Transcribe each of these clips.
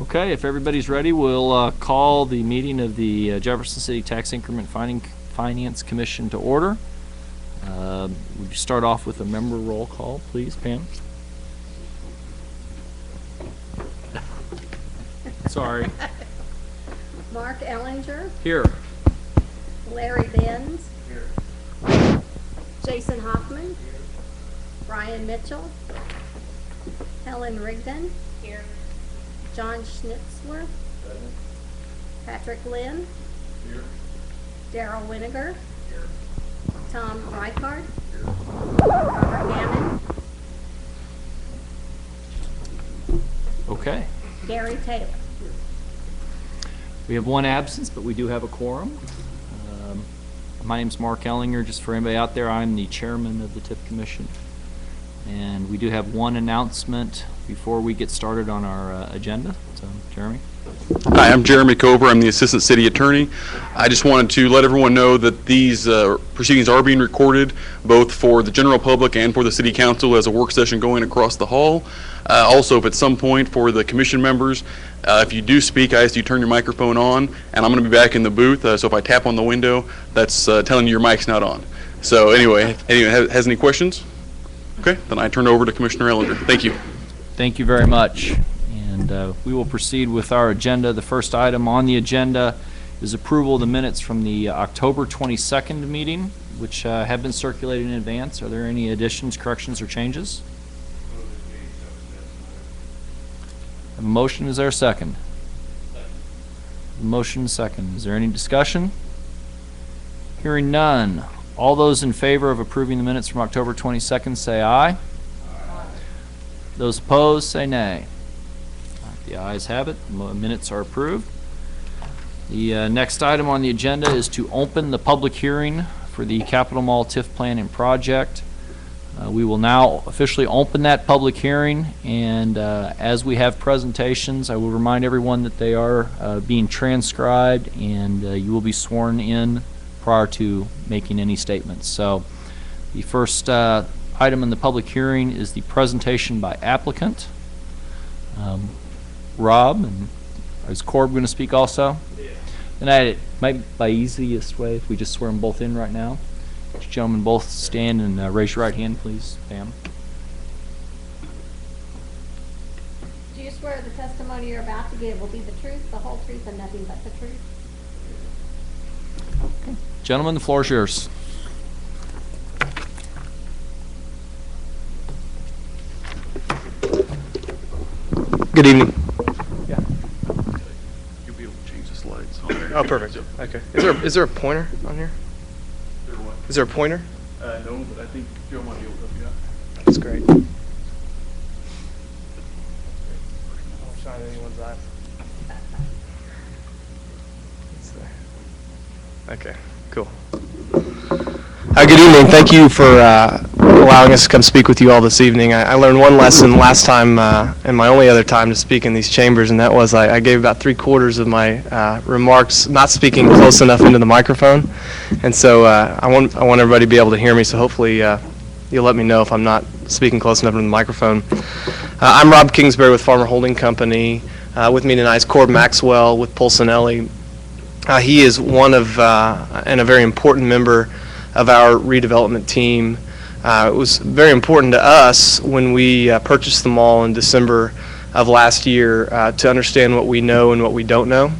Okay, if everybody's ready, we'll call the meeting of the Jefferson City Tax Increment Finance Commission to order. Would you start off with a member roll call, please, Pam? Sorry. Mark Ellinger. Here. Larry Benz. Here. Jason Hoffman. Here. Brian Mitchell. Helen Rigdon. Here. John Schnitzler. Present. Patrick Lynn. Here. Daryl Winiger. Here. Tom Reichard. Here. Robert Hammond. Okay. Gary Taylor. We have one absence, but we do have a quorum. My name's Mark Ellinger. Just for anybody out there, I'm the chairman of the TIF Commission. And we do have one announcement before we get started on our agenda. So, Jeremy. Hi, I'm Jeremy Cover. I'm the Assistant City Attorney. I just wanted to let everyone know that these proceedings are being recorded, both for the general public and for the City Council as a work session going across the hall. Also, if at some point for the commission members, if you do speak, I ask you turn your microphone on, and I'm going to be back in the booth, so if I tap on the window, that's telling you your mic's not on. So anyway, anyone has any questions? Okay, then I turn it over to Commissioner Ellinger. Thank you. Thank you very much. And we will proceed with our agenda. The first item on the agenda is approval of the minutes from the October 22nd meeting, which have been circulated in advance. Are there any additions, corrections, or changes? A motion, is there a second? Motion second. Is there any discussion? Hearing none. All those in favor of approving the minutes from October 22nd say aye. Aye. Those opposed say nay. The ayes have it. Minutes are approved. The next item on the agenda is to open the public hearing for the Capitol Mall TIF plan and project. We will now officially open that public hearing, and as we have presentations, I will remind everyone that they are being transcribed, and you will be sworn in prior to making any statements. So the first item in the public hearing is the presentation by applicant. Rob, and is Corb going to speak also? Yeah. And it might be the easiest way if we just swear them both in right now. You gentlemen both stand and raise your right hand, please. Pam. Do you swear the testimony you're about to give will be the truth, the whole truth, and nothing but the truth? Okay. Gentlemen, the floor is yours. Good evening. Yeah. You'll be able to change the slides. Oh, perfect. Okay. Is there a pointer on here? Is there a pointer? No, but I think Joe might be able to help you out. That's great. I won't shine anyone's eyes. Okay, cool. Good evening. Thank you for allowing us to come speak with you all this evening. I learned one lesson last time and my only other time to speak in these chambers, and that was I gave about 3/4 of my remarks not speaking close enough into the microphone. And so I want everybody to be able to hear me, so hopefully you'll let me know if I'm not speaking close enough into the microphone. I'm Rob Kingsbury with Farmer Holding Company. With me tonight is Corb Maxwell with Polsinelli. He is one of and a very important member of our redevelopment team. It was very important to us when we purchased the mall in December of last year to understand what we know and what we don't know.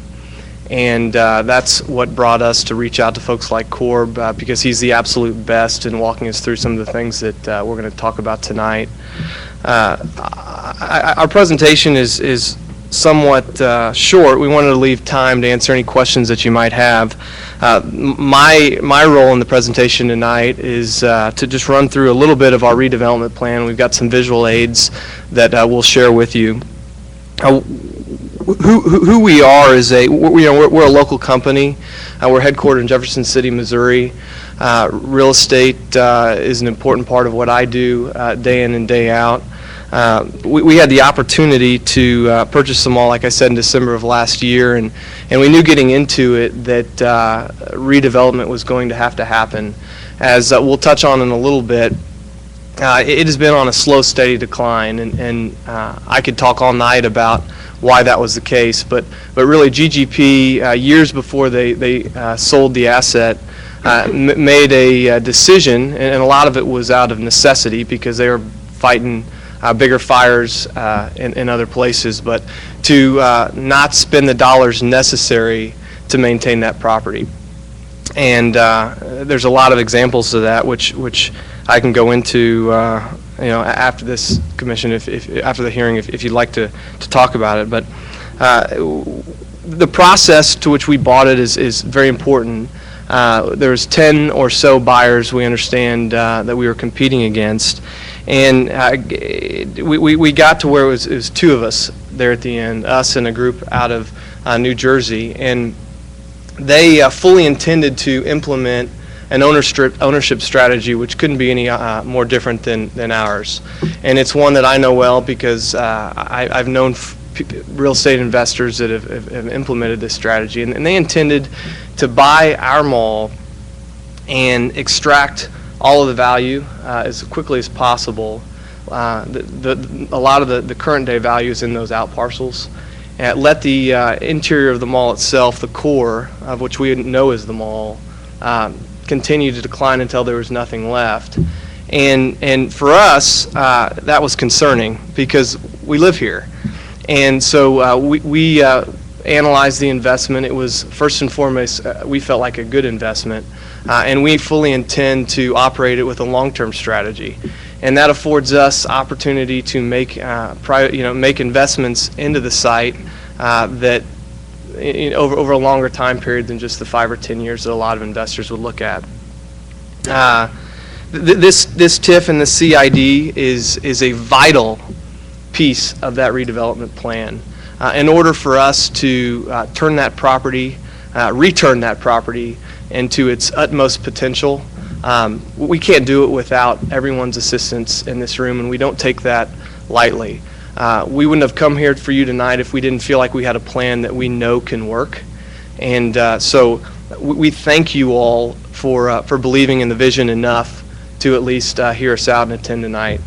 And that's what brought us to reach out to folks like Corb because he's the absolute best in walking us through some of the things that we're going to talk about tonight. Our presentation is somewhat short. We wanted to leave time to answer any questions that you might have. My role in the presentation tonight is to just run through a little bit of our redevelopment plan. We've got some visual aids that we'll share with you. Who we are is we're a local company. We're headquartered in Jefferson City, Missouri. Real estate is an important part of what I do day in and day out. We had the opportunity to purchase the mall, like I said, in December of last year, and we knew getting into it that redevelopment was going to happen. As we'll touch on in a little bit, it has been on a slow, steady decline, and I could talk all night about why that was the case, but really GGP, years before they sold the asset, made a decision, and a lot of it was out of necessity because they were fighting bigger fires in other places, but to not spend the dollars necessary to maintain that property. And there's a lot of examples of that, which I can go into, after this commission, after the hearing, if you'd like to talk about it. But the process to which we bought it is very important. There's 10 or so buyers, we understand, that we were competing against, and we got to where it was two of us there at the end, us and a group out of New Jersey, and they fully intended to implement an ownership strategy which couldn't be any more different than ours. And it's one that I know well because I've known real estate investors that have implemented this strategy. And they intended to buy our mall and extract all of the value as quickly as possible. A lot of the current day value is in those out parcels. Let the interior of the mall itself, the core of which we know is the mall, continue to decline until there was nothing left. And for us, that was concerning because we live here. And so we analyzed the investment. It was, first and foremost, we felt like a good investment. And we fully intend to operate it with a long-term strategy. And that affords us opportunity to make make investments into the site that over a longer time period than just the 5 or 10 years that a lot of investors would look at. This TIF and the CID is a vital piece of that redevelopment plan. In order for us to return that property into its utmost potential, we can't do it without everyone's assistance in this room, and we don't take that lightly. We wouldn't have come here for you tonight if we didn't feel like we had a plan that we know can work. And so we thank you all for believing in the vision enough to at least hear us out and attend tonight.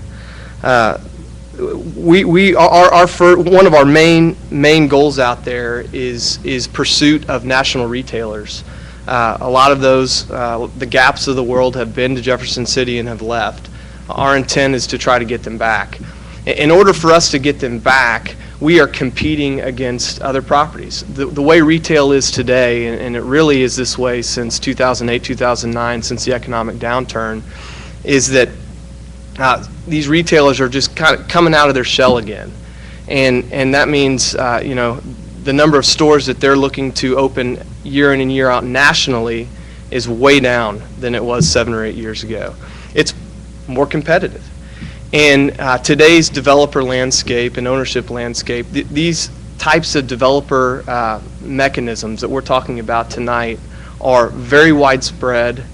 One of our main goals out there is pursuit of national retailers. A lot of those, the Gaps of the world, have been to Jefferson City and have left. Our intent is to try to get them back. In order for us to get them back, we are competing against other properties. The way retail is today, and it really is this way since 2008, 2009, since the economic downturn, is that these retailers are just kind of coming out of their shell again. And that means, the number of stores that they're looking to open year in and year out nationally is way down than it was 7 or 8 years ago. It's more competitive. And today's developer landscape and ownership landscape, these types of developer mechanisms that we're talking about tonight are very widespread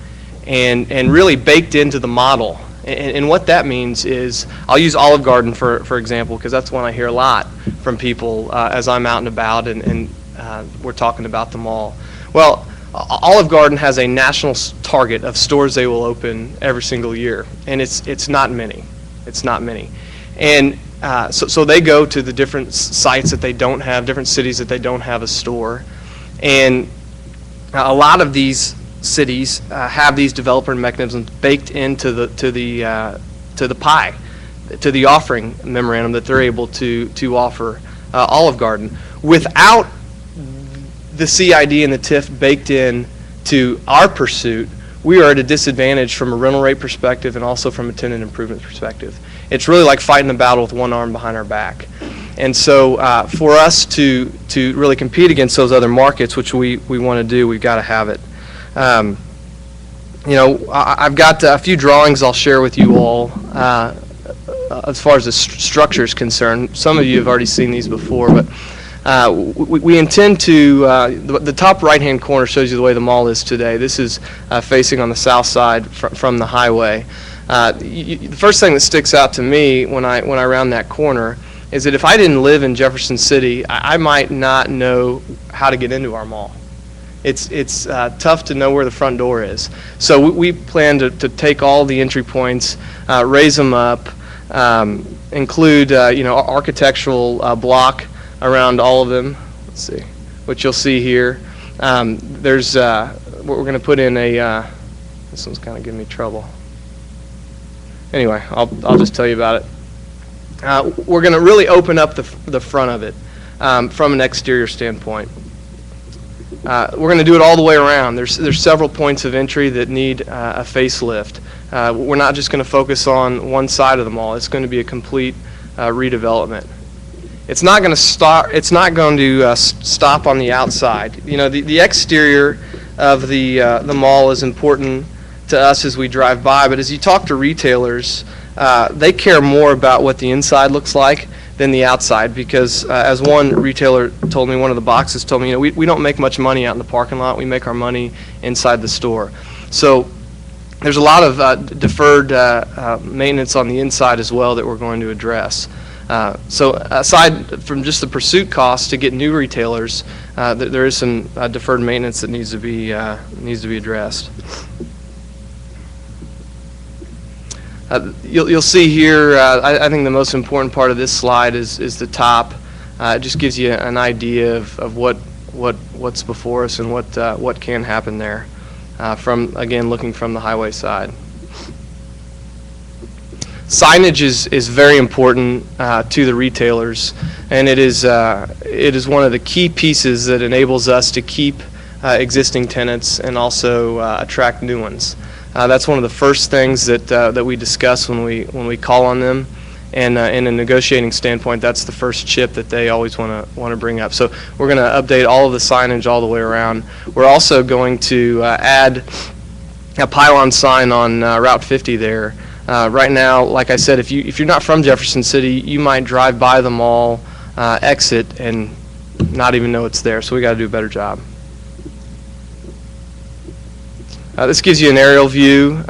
and really baked into the model. And what that means is, I'll use Olive Garden for example, because that's one I hear a lot from people as I'm out and about and we're talking about the mall. Well, Olive Garden has a national target of stores they will open every single year, and it's not many. It's not many. And so they go to the different sites that they don't have, different cities that they don't have a store. And a lot of these cities have these developer mechanisms baked into the pie, to the offering memorandum that they're able to offer Olive Garden. Without the CID and the TIF baked in to our pursuit, we are at a disadvantage from a rental rate perspective and also from a tenant improvement perspective. It's really like fighting a battle with one arm behind our back. And so for us to really compete against those other markets, which we want to do, we've got to have it. I've got a few drawings I'll share with you all as far as the structure is concerned. Some of you have already seen these before, but we intend to, the top right-hand corner shows you the way the mall is today. This is facing on the south side from the highway. The first thing that sticks out to me when I round that corner is that if I didn't live in Jefferson City, I might not know how to get into our mall. it's tough to know where the front door is. So we plan to take all the entry points, raise them up, include architectural block around all of them. Let's see, what you'll see here. There's what we're going to put in a. This one's kind of giving me trouble. Anyway, I'll just tell you about it. We're going to really open up the front of it from an exterior standpoint. We're going to do it all the way around. There's several points of entry that need a facelift. We're not just going to focus on one side of the mall. It's going to be a complete redevelopment. It's not going to start. It's not going to stop on the outside. You know, the exterior of the mall is important to us as we drive by. But as you talk to retailers, they care more about what the inside looks like than the outside, because as one retailer told me, one of the boxes told me, we don't make much money out in the parking lot. We make our money inside the store. So there's a lot of deferred maintenance on the inside as well that we're going to address. So aside from just the pursuit costs to get new retailers, there is some deferred maintenance that needs to be addressed. You'll see here, I think the most important part of this slide is the top. It just gives you an idea of what's before us and what can happen there from, again, looking from the highway side. Signage is very important to the retailers, and it is one of the key pieces that enables us to keep existing tenants and also attract new ones. That's one of the first things that we discuss when we call on them, and in a negotiating standpoint, that's the first chip that they always want to bring up. So we're going to update all of the signage all the way around. We're also going to add a pylon sign on Route 50 there. Right now, like I said, if you're not from Jefferson City, you might drive by the mall, exit, and not even know it's there. So we got to do a better job. This gives you an aerial view.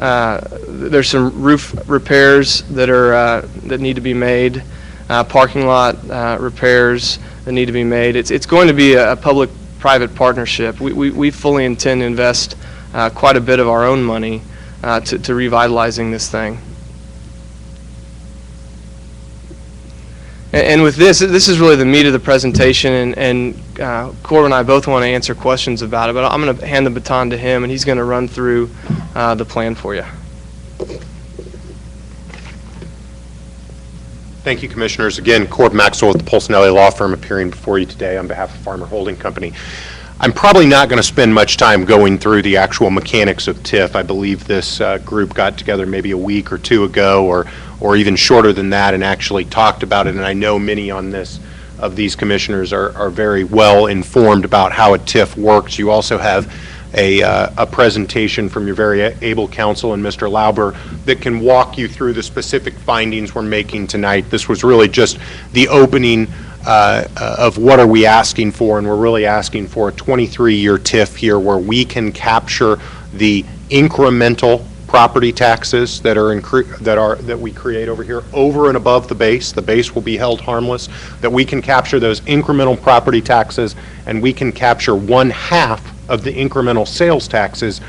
There's some roof repairs that need to be made, parking lot repairs that need to be made. It's going to be a public-private partnership. We fully intend to invest quite a bit of our own money to revitalizing this thing. And with this is really the meat of the presentation, and Corbin and I both want to answer questions about it, but I'm going to hand the baton to him, and he's going to run through the plan for you. Thank you, Commissioners. Again, Corbin Maxwell with the Polsinelli Law Firm, appearing before you today on behalf of Farmer Holding Company. I'm probably not going to spend much time going through the actual mechanics of TIF. I believe this group got together maybe a week or two ago, or even shorter than that, and actually talked about it. And I know many of these commissioners are very well informed about how a TIF works. You also have a presentation from your very able counsel and Mr. Lauber that can walk you through the specific findings we're making tonight. This was really just the opening of what are we asking for, and we're really asking for a 23-year TIF here where we can capture the incremental property taxes that we create over here over and above the base. The base will be held harmless, that we can capture those incremental property taxes, and we can capture 1/2 of the incremental sales taxes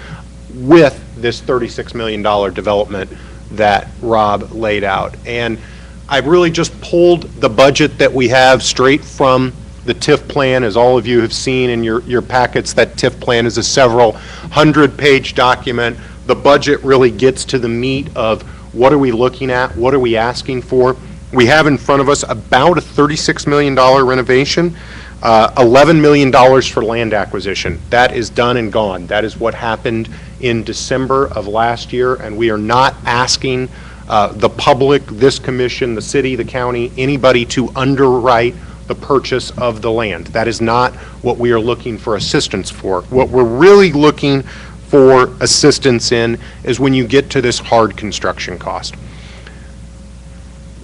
with this $36 million development that Rob laid out. And I really just pulled the budget that we have straight from the TIF plan. As all of you have seen in your packets, that TIF plan is a several 100-page document. The budget really gets to the meat of what are we looking at, what are we asking for. We have in front of us about a $36 million renovation, $11 million for land acquisition. That is done and gone. That is what happened in December of last year, and we are not asking the public, this commission, the city, the county, anybody to underwrite the purchase of the land. That is not what we are looking for assistance for. What we're really looking for assistance in is when you get to this hard construction cost.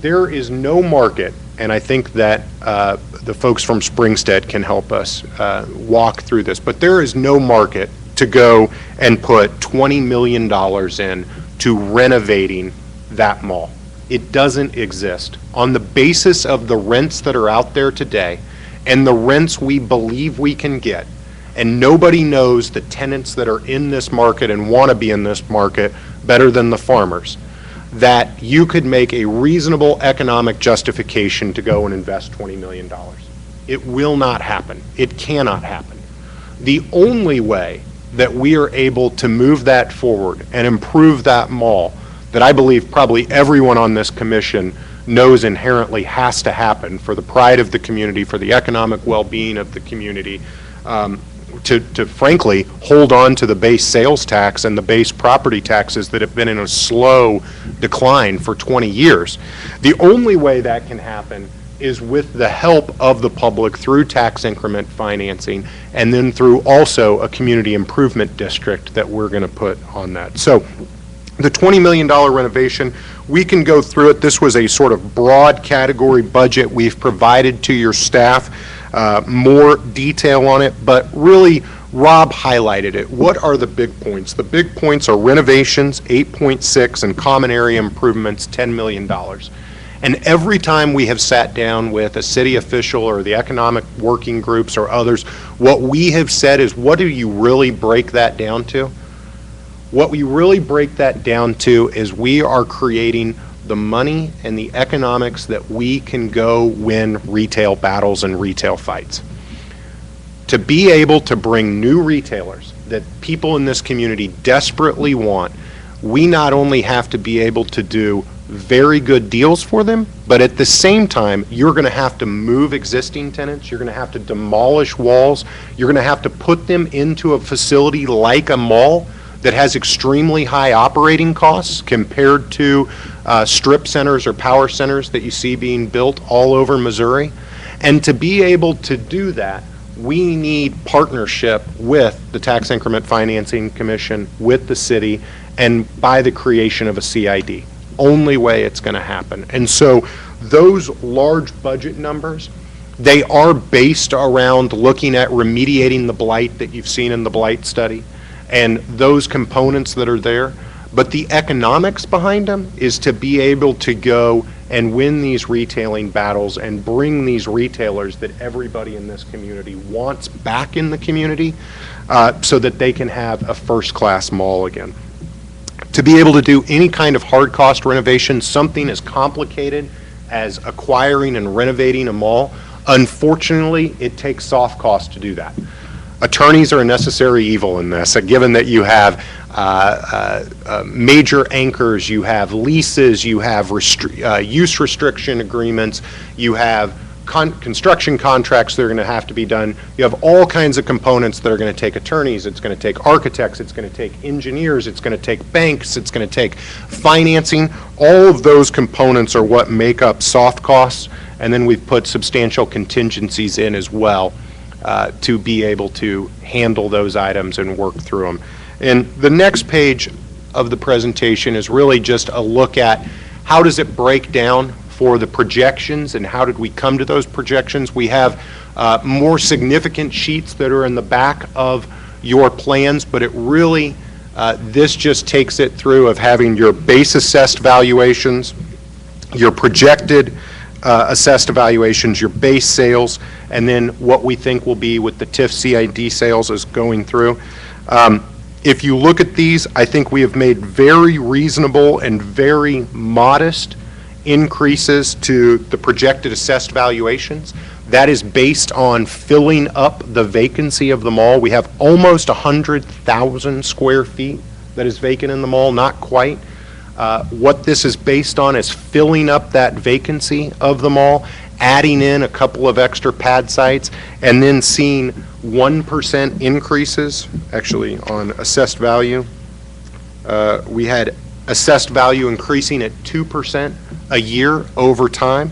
There is no market, and I think that the folks from Springstead can help us walk through this, but there is no market to go and put $20 million in to renovating that mall. It doesn't exist. On the basis of the rents that are out there today and the rents we believe we can get, And nobody knows the tenants that are in this market and want to be in this market better than the farmers, that you could make a reasonable economic justification to go and invest $20 million. It will not happen. It cannot happen. The only way that we are able to move that forward and improve that mall, that I believe probably everyone on this commission knows inherently has to happen for the pride of the community, for the economic well-being of the community, to frankly hold on to the base sales tax and the base property taxes that have been in a slow decline for 20 years. The only way that can happen is with the help of the public through tax increment financing, and then through also a community improvement district that we're going to put on that. So the $20 million renovation, we can go through it. This was a sort of broad category budget. We've provided to your staff more detail on it, but really Rob highlighted it. What are the big points? The big points are renovations, 8.6, and common area improvements, $10 million. And every time we have sat down with a city official or the economic working groups or others, what we have said is, what do you really break that down to? What we really break that down to is we are creating the money and the economics that we can go win retail battles and retail fights. To be able to bring new retailers that people in this community desperately want, we not only have to be able to do very good deals for them, but at the same time, you're going to have to move existing tenants, you're going to have to demolish walls, you're going to have to put them into a facility like a mall that has extremely high operating costs compared to strip centers or power centers that you see being built all over Missouri. And to be able to do that, we need partnership with the Tax Increment Financing Commission, with the city, and by the creation of a CID. Only way it's going to happen. And so those large budget numbers, they are based around looking at remediating the blight that you've seen in the blight study and those components that are there. But the economics behind them is to be able to go and win these retailing battles and bring these retailers that everybody in this community wants back in the community so that they can have a first-class mall again. To be able to do any kind of hard cost renovation, something as complicated as acquiring and renovating a mall, unfortunately, it takes soft costs to do that. Attorneys are a necessary evil in this, given that you have major anchors, you have leases, you have use restriction agreements, you have construction contracts that are going to have to be done. You have all kinds of components that are going to take attorneys, it's going to take architects, it's going to take engineers, it's going to take banks, it's going to take financing. All of those components are what make up soft costs, and then we've put substantial contingencies in as well to be able to handle those items and work through them. And the next page of the presentation is really just a look at how does it break down for the projections and how did we come to those projections. We have more significant sheets that are in the back of your plans, but it really, this just takes it through of having your base assessed valuations, your projected assessed evaluations, your base sales, and then what we think will be with the TIF CID sales is going through. If you look at these, I think we have made very reasonable and very modest increases to the projected assessed valuations. That is based on filling up the vacancy of the mall. We have almost 100,000 square feet that is vacant in the mall, not quite. What this is based on is filling up that vacancy of the mall, adding in a couple of extra pad sites, and then seeing 1% increases, actually on assessed value. We had assessed value increasing at 2% a year over time.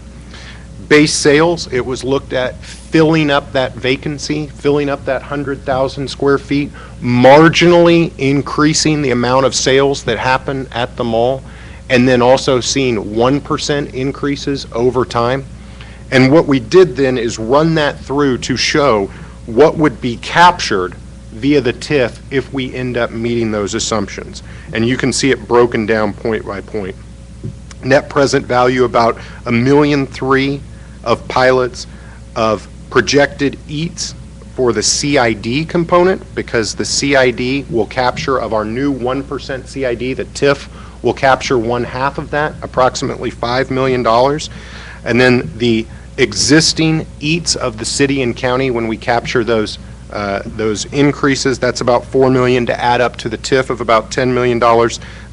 Base sales, it was looked at filling up that vacancy, filling up that 100,000 square feet, marginally increasing the amount of sales that happen at the mall, and then also seeing 1% increases over time. And what we did then is run that through to show what would be captured via the TIF if we end up meeting those assumptions. And you can see it broken down point by point. Net present value about $1.3 million of pilots, of projected eats for the CID component, because the CID will capture of our new 1% CID, the TIF will capture 1/2 of that, approximately $5 million. And then the existing EATs of the city and county, when we capture those increases, that's about $4 million to add up to the TIF of about $10 million.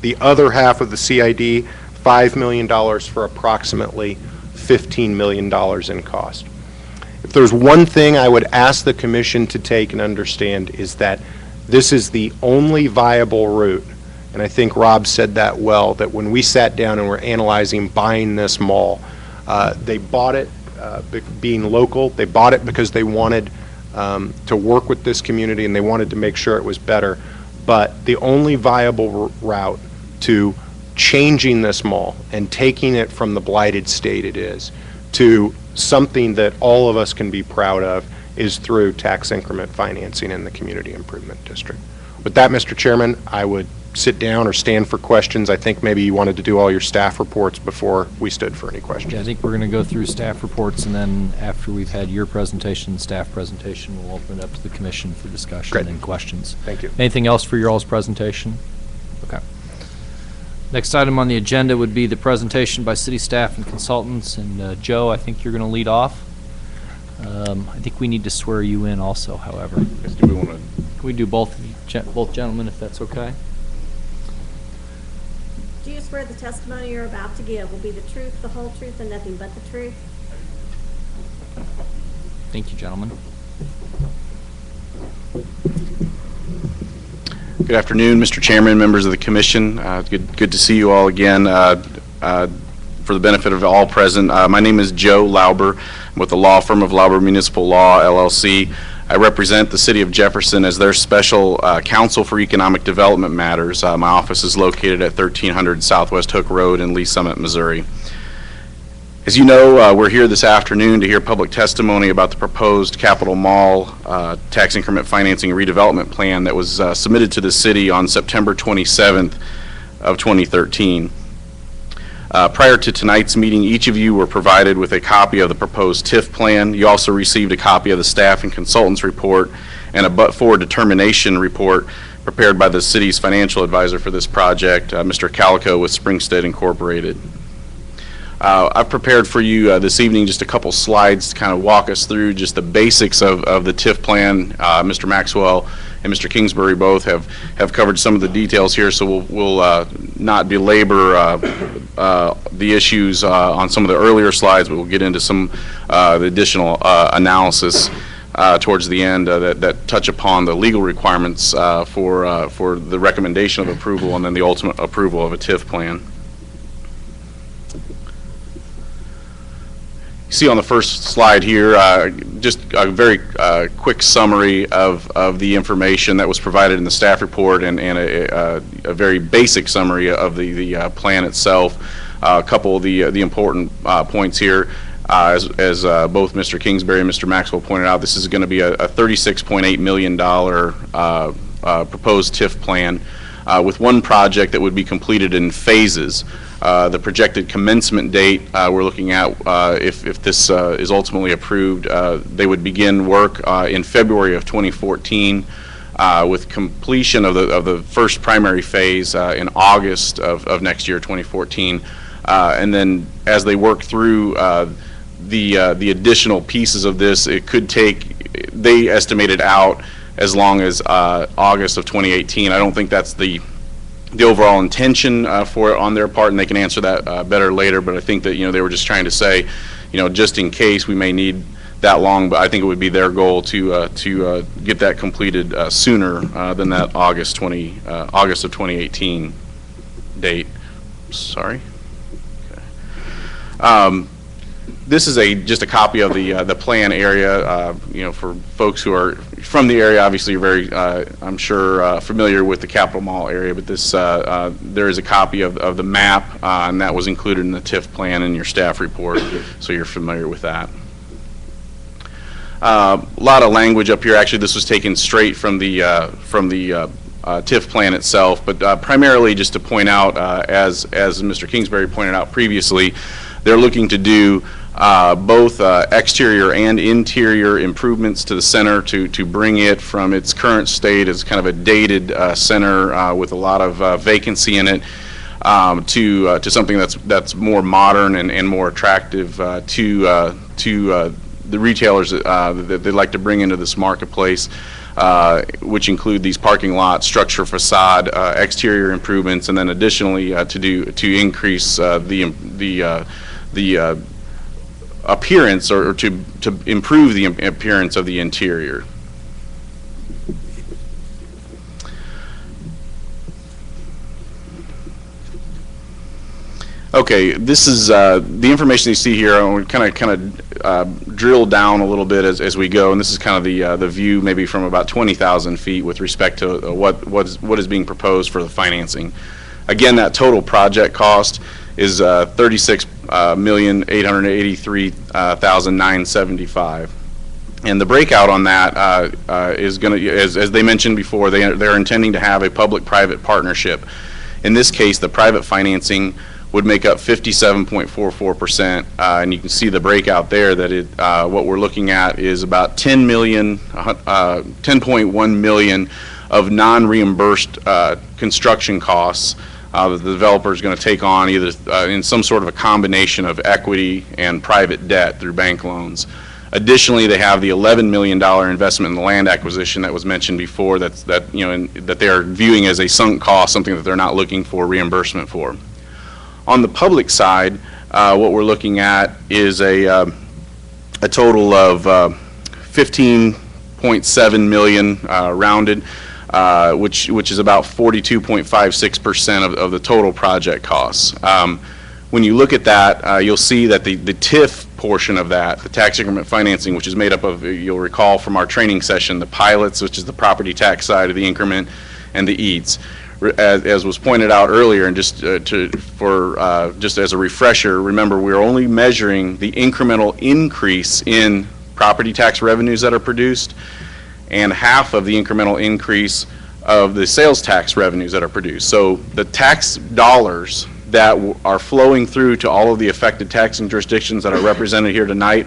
The other half of the CID, $5 million for approximately $15 million in cost. If there's one thing I would ask the commission to take and understand is that this is the only viable route, and I think Rob said that well, that when we sat down and were analyzing buying this mall, they bought it being local, they bought it because they wanted to work with this community and they wanted to make sure it was better, but the only viable route to changing this mall and taking it from the blighted state it is to something that all of us can be proud of is through tax increment financing in the Community Improvement District. With that, Mr. Chairman, I would sit down or stand for questions. I think maybe you wanted to do all your staff reports before we stood for any questions. Yeah, I think we're going to go through staff reports, and then after we've had your presentation, staff presentation, we'll open it up to the commission for discussion Great. and questions. Thank you. Anything else for your all's presentation? Okay. Next item on the agenda would be the presentation by city staff and consultants. And Joe, I think you're going to lead off. I think we need to swear you in also, however. Do we want to? Can we do both gentlemen, if that's okay? Do you swear the testimony you're about to give will be the truth, the whole truth, and nothing but the truth? Thank you, gentlemen. Good afternoon, Mr. Chairman, members of the commission. Good to see you all again. For the benefit of all present, my name is Joe Lauber. I'm with the law firm of Lauber Municipal Law, LLC. I represent the City of Jefferson as their special counsel for economic development matters. My office is located at 1300 Southwest Hook Road in Lee Summit, Missouri. As you know, we're here this afternoon to hear public testimony about the proposed Capitol Mall tax increment financing and redevelopment plan that was submitted to the city on September 27th of 2013. Prior to tonight's meeting, each of you were provided with a copy of the proposed TIF plan. You also received a copy of the staff and consultants report and a but-for determination report prepared by the city's financial advisor for this project, Mr. Calico with Springstead Incorporated. I've prepared for you this evening just a couple slides to kind of walk us through just the basics of the TIF plan. Mr. Maxwell and Mr. Kingsbury both have covered some of the details here, so we'll not belabor the issues on some of the earlier slides, but we'll get into some the additional analysis towards the end that touch upon the legal requirements for the recommendation of approval and then the ultimate approval of a TIF plan. You see on the first slide here just a very quick summary of the information that was provided in the staff report and a very basic summary of the plan itself. A couple of the important points here. As both Mr. Kingsbury and Mr. Maxwell pointed out, this is going to be a $36.8 million proposed TIF plan with one project that would be completed in phases. The projected commencement date we're looking at, if this is ultimately approved, they would begin work in February of 2014 with completion of the first primary phase in August of next year, 2014. And then as they work through the additional pieces of this, it could take, they estimated out as long as August of 2018. I don't think that's the overall intention for it on their part, and they can answer that better later, but I think that, they were just trying to say, just in case we may need that long, but I think it would be their goal to get that completed sooner than that August of 2018 date. Sorry. Okay. This is just a copy of the plan area. For folks who are from the area, obviously you're very, I'm sure, familiar with the Capitol Mall area. But this, there is a copy of the map, and that was included in the TIF plan in your staff report, so you're familiar with that. A lot of language up here. Actually, this was taken straight from the TIF plan itself, but primarily just to point out, as Mr. Kingsbury pointed out previously, they're looking to do both exterior and interior improvements to the center to bring it from its current state as kind of a dated center with a lot of vacancy in it to something that's more modern and more attractive to the retailers that they'd like to bring into this marketplace, which include these parking lots, structure, facade, exterior improvements, and then additionally to increase the appearance or to improve the appearance of the interior. Okay, this is the information you see here. I want to kind of drill down a little bit as we go, and this is kind of the view maybe from about 20,000 feet with respect to what is being proposed for the financing. Again, that total project cost is $36,883,975, and the breakout on that is going to, as they mentioned before, they're intending to have a public-private partnership. In this case, the private financing would make up 57.44%, and you can see the breakout there that what we're looking at is about 10.1 million of non-reimbursed construction costs that the developer is going to take on either in some sort of a combination of equity and private debt through bank loans. Additionally, they have the $11 million investment in the land acquisition that was mentioned before that they are viewing as a sunk cost, something that they're not looking for reimbursement for. On the public side, what we're looking at is a total of 15.7 million rounded, which is about 42.56% of the total project costs. When you look at that, you'll see that the TIF portion of that, the tax increment financing, which is made up of, you'll recall from our training session, the pilots, which is the property tax side of the increment, and the EATs. As was pointed out earlier, and just as a refresher, remember we're only measuring the incremental increase in property tax revenues that are produced, and half of the incremental increase of the sales tax revenues that are produced. So the tax dollars that are flowing through to all of the affected taxing jurisdictions that are represented here tonight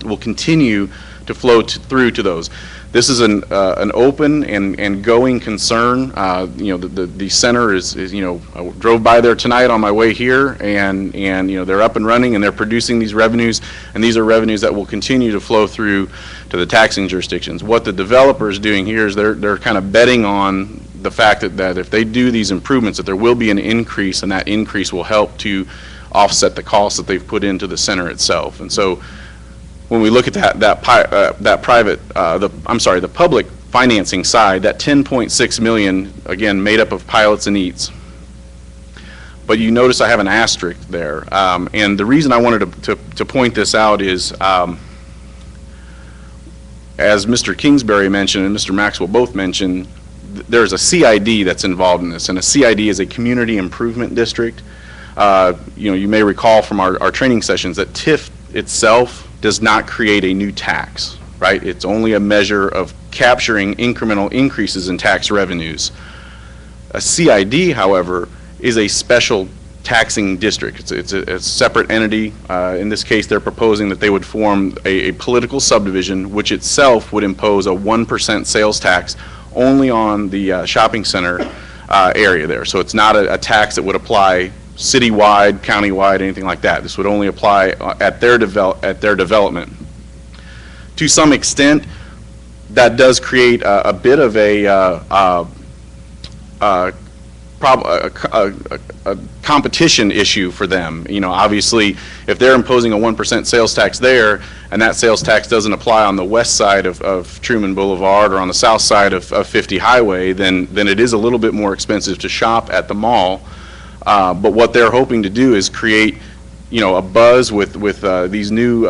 will continue to flow through to those. This is an open and going concern. The center is I drove by there tonight on my way here, and they're up and running and they're producing these revenues, and these are revenues that will continue to flow through to the taxing jurisdictions. What the developer is doing here is they're kind of betting on the fact that if they do these improvements, that there will be an increase, and that increase will help to offset the costs that they've put into the center itself. And so, when we look at the public financing side, that 10.6 million, again, made up of pilots and EATs. But you notice I have an asterisk there. And the reason I wanted to point this out is, as Mr. Kingsbury mentioned and Mr. Maxwell both mentioned, there's a CID that's involved in this, and a CID is a community improvement district. You may recall from our training sessions that TIF itself does not create a new tax, right? It's only a measure of capturing incremental increases in tax revenues. A CID, however, is a special taxing district. It's a separate entity. In this case, they're proposing that they would form a political subdivision, which itself would impose a 1% sales tax only on the shopping center area there. So it's not a tax that would apply citywide, countywide, anything like that. This would only apply at their development. To some extent, that does create a bit of a competition issue for them. Obviously, if they're imposing a 1% sales tax there, and that sales tax doesn't apply on the west side of Truman Boulevard or on the south side of 50 Highway, then it is a little bit more expensive to shop at the mall. But what they're hoping to do is create, a buzz with these new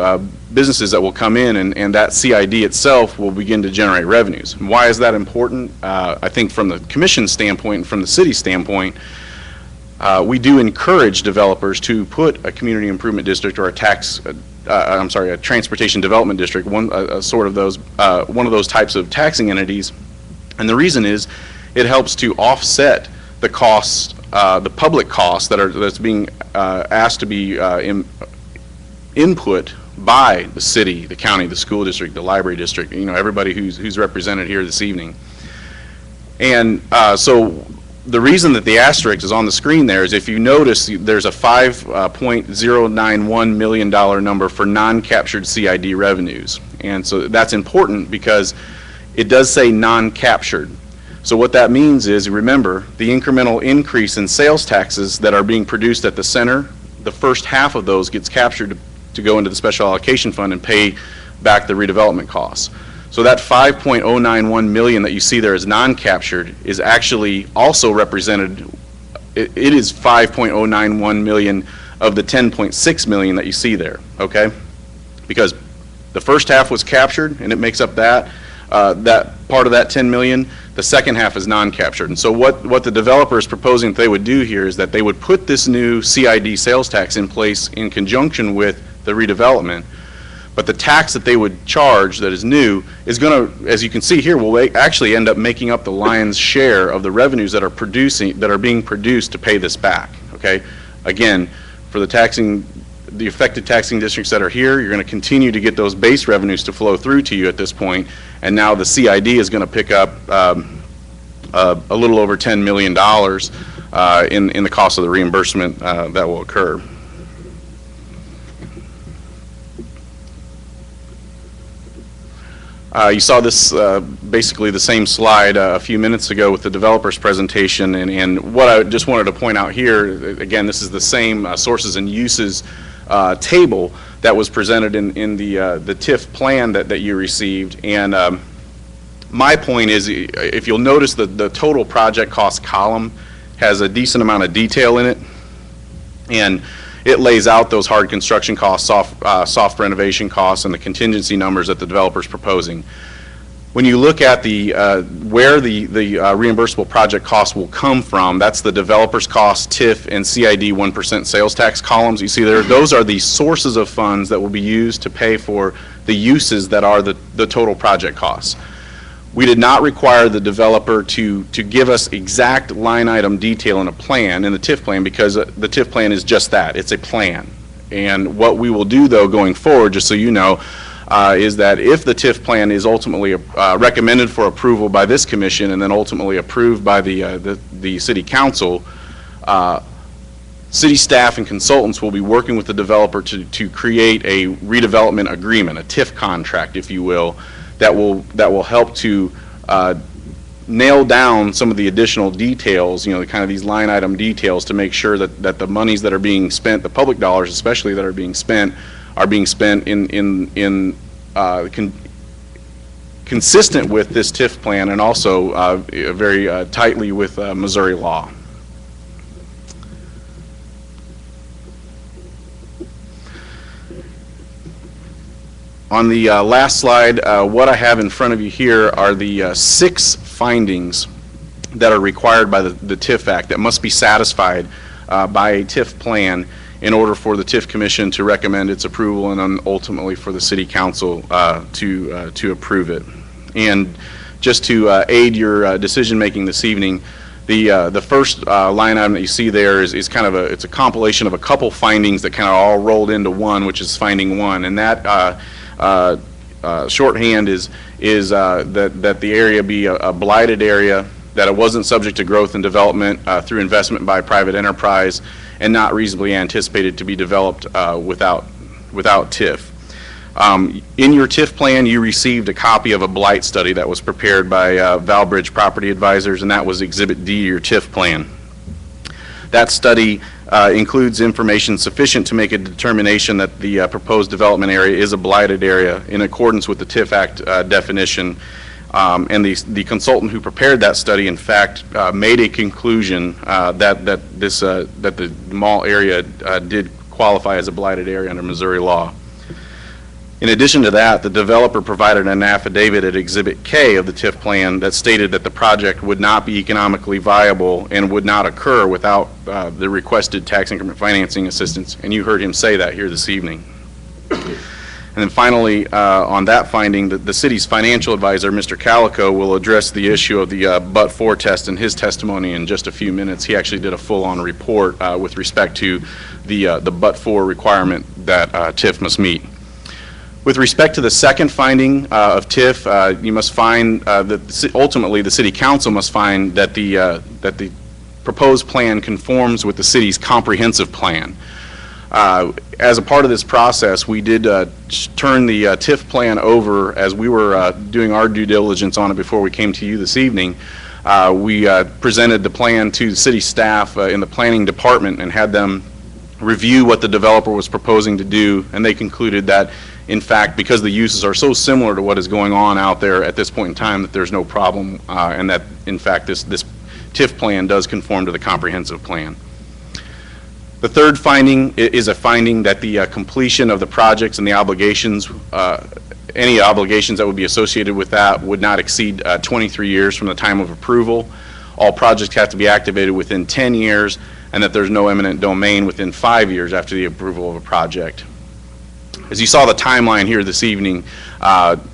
businesses that will come in, and that CID itself will begin to generate revenues. And why is that important? I think from the commission standpoint and from the city standpoint, we do encourage developers to put a community improvement district or a transportation development district, one of those types of taxing entities. And the reason is it helps to offset the costs, the public costs that's being asked to be input by the city, the county, the school district, the library district, everybody who's represented here this evening. And so the reason that the asterisk is on the screen there is if you notice there's a $5.091 million number for non-captured CID revenues. And so that's important because it does say non-captured. So what that means is, remember, the incremental increase in sales taxes that are being produced at the center, the first half of those gets captured to go into the special allocation fund and pay back the redevelopment costs. So that $5.091 million that you see there as non-captured is actually also represented, it is $5.091 million of the $10.6 million that you see there, okay? Because the first half was captured and it makes up that part of that $10 million. The second half is non-captured. And so what the developer is proposing that they would do here is that they would put this new CID sales tax in place in conjunction with the redevelopment. But the tax that they would charge that is new is going to, as you can see here, will actually end up making up the lion's share of the revenues that are being produced to pay this back. Okay, again, for the affected taxing districts that are here, you're going to continue to get those base revenues to flow through to you at this point, and now the CID is going to pick up a little over $10 million in the cost of the reimbursement that will occur. You saw this basically the same slide a few minutes ago with the developer's presentation, and what I just wanted to point out here, again, this is the same sources and uses table that was presented in the TIF plan that you received. And my point is, if you'll notice, the total project cost column has a decent amount of detail in it, and it lays out those hard construction costs, soft renovation costs, and the contingency numbers that the developer is proposing. When you look at where the reimbursable project costs will come from, that's the developer's cost, TIF, and CID 1% sales tax columns. You see there, those are the sources of funds that will be used to pay for the uses that are the total project costs. We did not require the developer to give us exact line item detail in a plan, in the TIF plan, because the TIF plan is just that, it's a plan. And what we will do, though, going forward, just so you know, is that if the TIF plan is ultimately recommended for approval by this commission and then ultimately approved by the city council, city staff and consultants will be working with the developer to create a redevelopment agreement, a TIF contract, if you will, that will help to nail down some of the additional details, kind of these line item details, to make sure that the monies that are being spent, the public dollars especially that are being spent consistent with this TIF plan, and also very tightly with Missouri law. On the last slide, what I have in front of you here are the 6 findings that are required by the TIF Act that must be satisfied by a TIF plan in order for the TIF Commission to recommend its approval and then ultimately for the City Council to approve it. And just to aid your decision making this evening, the first line item that you see there is kind of it's a compilation of a couple findings that kind of all rolled into one, which is finding 1, and that shorthand is that the area be a blighted area, that it wasn't subject to growth and development through investment by private enterprise, and not reasonably anticipated to be developed without TIF. In your TIF plan, you received a copy of a blight study that was prepared by Valbridge Property Advisors, and that was Exhibit D to your TIF plan. That study includes information sufficient to make a determination that the proposed development area is a blighted area in accordance with the TIF Act definition. And the consultant who prepared that study, in fact, made a conclusion that the mall area did qualify as a blighted area under Missouri law. In addition to that, the developer provided an affidavit at Exhibit K of the TIF plan that stated that the project would not be economically viable and would not occur without the requested tax increment financing assistance, and you heard him say that here this evening. And then finally, on that finding, the city's financial advisor, Mr. Calico, will address the issue of the but-for test in his testimony in just a few minutes. He actually did a full-on report with respect to the but-for requirement that TIF must meet. With respect to the second finding of TIF, you must find that ultimately the City Council must find that the proposed plan conforms with the city's comprehensive plan. As a part of this process, we did turn the TIF plan over as we were doing our due diligence on it before we came to you this evening. We presented the plan to the city staff in the planning department and had them review what the developer was proposing to do, and they concluded that, in fact, because the uses are so similar to what is going on out there at this point in time, that there's no problem, and that, in fact, this TIF plan does conform to the comprehensive plan. The third finding is a finding that the completion of the projects and the obligations, any obligations that would be associated with that would not exceed 23 years from the time of approval. All projects have to be activated within 10 years, and that there's no eminent domain within 5 years after the approval of a project. As you saw the timeline here this evening,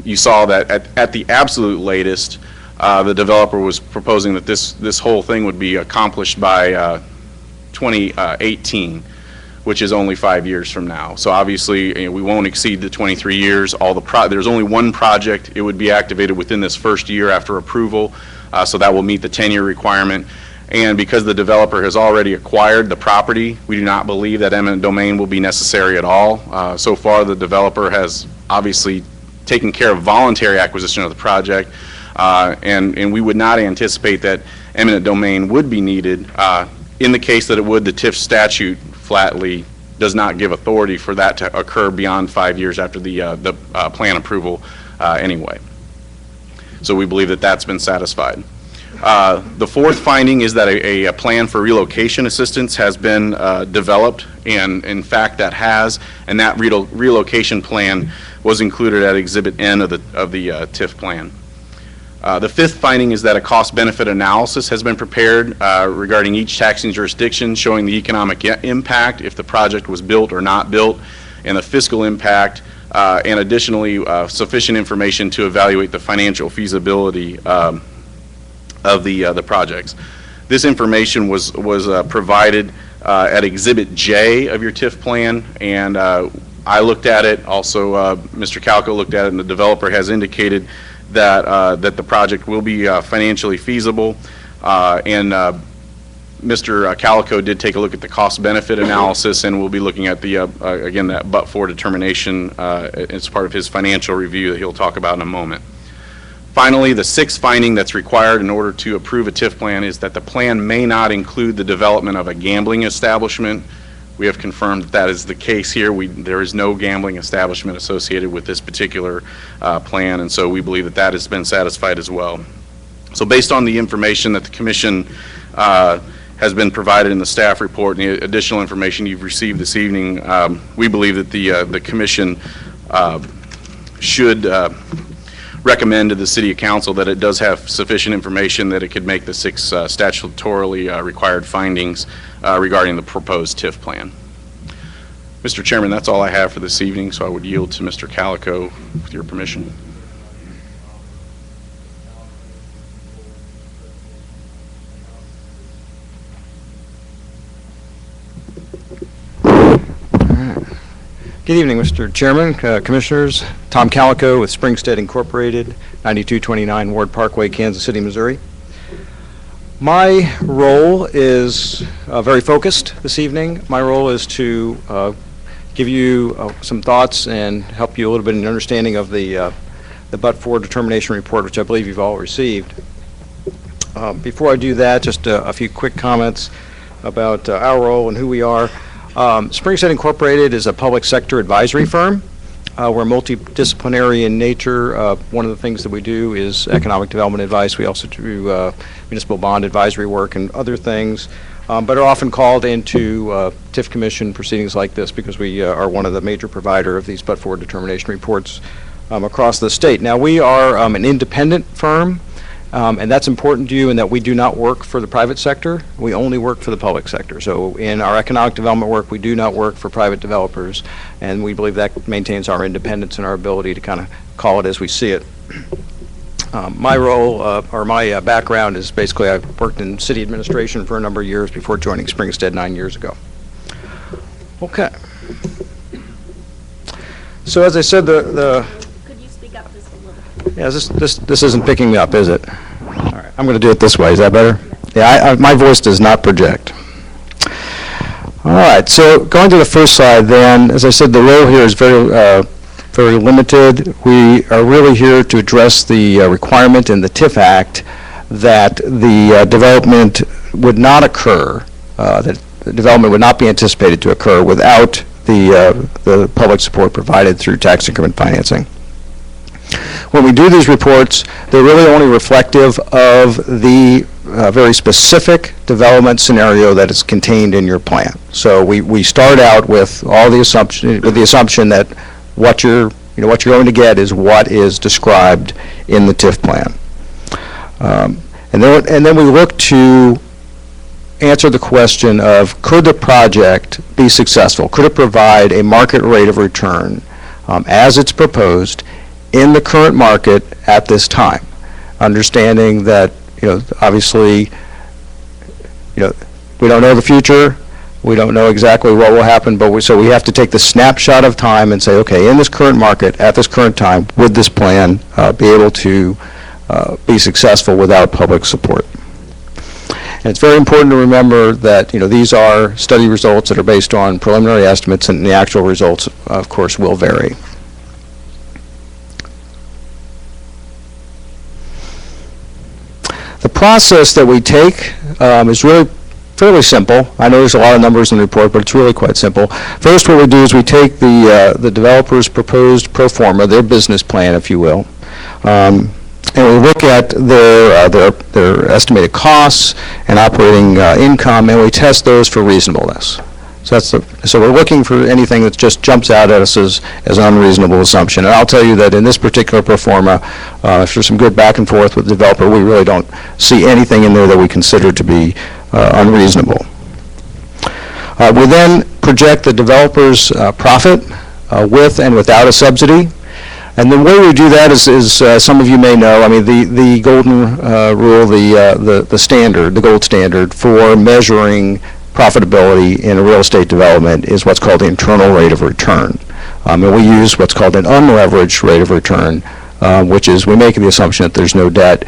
you saw that at the absolute latest, the developer was proposing that this whole thing would be accomplished by 2018, which is only 5 years from now. So obviously, we won't exceed the 23 years. There's only one project. It would be activated within this first year after approval, so that will meet the 10-year requirement. And because the developer has already acquired the property, we do not believe that eminent domain will be necessary at all. So far, the developer has obviously taken care of voluntary acquisition of the project, and we would not anticipate that eminent domain would be needed. In the case that it would, the TIF statute flatly does not give authority for that to occur beyond 5 years after the plan approval anyway. So we believe that that's been satisfied. The fourth finding is that a plan for relocation assistance has been developed, and in fact that has, and that relocation plan was included at Exhibit N of the TIF plan. The fifth finding is that a cost-benefit analysis has been prepared regarding each taxing jurisdiction, showing the economic impact if the project was built or not built, and the fiscal impact, and additionally sufficient information to evaluate the financial feasibility of the projects. This information was provided at Exhibit J of your TIF plan, and I looked at it. Also, Mr. Calco looked at it, and the developer has indicated that the project will be financially feasible. And Mr. Calico did take a look at the cost-benefit analysis, and we'll be looking at the again that but-for determination as part of his financial review that he'll talk about in a moment. Finally, the sixth finding that's required in order to approve a TIF plan is that the plan may not include the development of a gambling establishment. We have confirmed that that is the case here. There is no gambling establishment associated with this particular plan, and so we believe that that has been satisfied as well. So based on the information that the Commission has been provided in the staff report and the additional information you've received this evening, we believe that the Commission should recommend to the City Council that it does have sufficient information that it could make the six statutorily required findings regarding the proposed TIF plan. Mr. Chairman, that's all I have for this evening, so I would yield to Mr. Calico with your permission. Good evening, Mr. Chairman, Commissioners. Tom Calico with Springstead Incorporated, 9229 Ward Parkway, Kansas City, Missouri. My role is very focused this evening. My role is to give you some thoughts and help you a little bit in understanding of the but-for determination report, which I believe you've all received. Before I do that, just a few quick comments about our role and who we are. Springstead Incorporated is a public sector advisory firm. We're multidisciplinary in nature. One of the things that we do is economic development advice. We also do municipal bond advisory work and other things, but are often called into TIF Commission proceedings like this because we are one of the major provider of these but-for determination reports across the state. Now, we are an independent firm, And that's important to you in that we do not work for the private sector. We only work for the public sector. So in our economic development work, we do not work for private developers, and we believe that maintains our independence and our ability to kind of call it as we see it. My role, or my background is basically I've worked in city administration for a number of years before joining Springstead 9 years ago. Okay. So as I said, Could you speak up just a little? yeah, this isn't picking me up, is it? All right, I'm going to do it this way. Is that better? Yeah, my voice does not project. All right, so going to the first slide then, as I said, the role here is very limited. We are really here to address the requirement in the TIF Act that the development would not occur, that the development would not be anticipated to occur without the public support provided through tax increment financing. When we do these reports, they're really only reflective of the very specific development scenario that is contained in your plan. So we start out with all the assumption that what you're going to get is what is described in the TIF plan. And then we look to answer the question of, could the project be successful? Could it provide a market rate of return as it's proposed in the current market at this time? Understanding that, obviously, we don't know the future. We don't know exactly what will happen, but so we have to take the snapshot of time and say, okay, in this current market, at this current time, would this plan be able to be successful without public support? And it's very important to remember that, these are study results that are based on preliminary estimates, and the actual results, of course, will vary. The process that we take is really fairly simple. I know there's a lot of numbers in the report, but it's really quite simple. First, what we do is we take the developer's proposed pro forma, their business plan, if you will, and we look at their estimated costs and operating income, and we test those for reasonableness. So we're looking for anything that just jumps out at us as an unreasonable assumption. And I'll tell you that in this particular pro forma, after some good back and forth with the developer, we really don't see anything in there that we consider to be unreasonable. We then project the developer's profit with and without a subsidy. And the way we do that is some of you may know, the golden rule, the standard, the gold standard for measuring profitability in a real estate development is what's called the internal rate of return. And we use what's called an unleveraged rate of return, which is we make the assumption that there's no debt.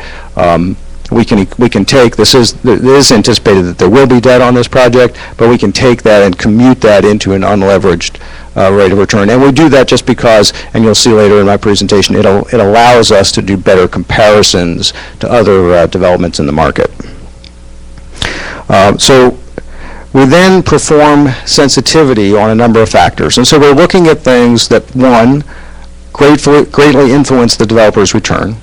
We can take, it is anticipated that there will be debt on this project, but we can take that and commute that into an unleveraged rate of return. And we do that just because, and you'll see later in my presentation, it allows us to do better comparisons to other developments in the market. So we then perform sensitivity on a number of factors. And so we're looking at things that, one, greatly influence the developer's return,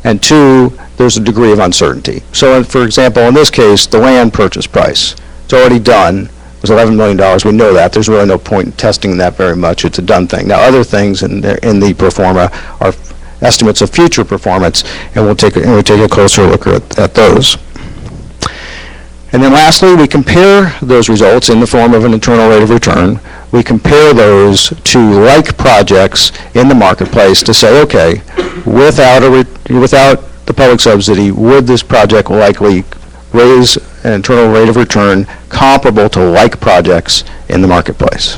and two, there's a degree of uncertainty. So, for example, in this case, the land purchase price, it's already done, it was $11 million. We know that. There's really no point in testing that very much. It's a done thing. Now, other things in the pro forma are estimates of future performance, and we'll take a closer look at those. And then lastly, we compare those results in the form of an internal rate of return. We compare those to like projects in the marketplace to say, okay, without the public subsidy, would this project likely raise an internal rate of return comparable to like projects in the marketplace?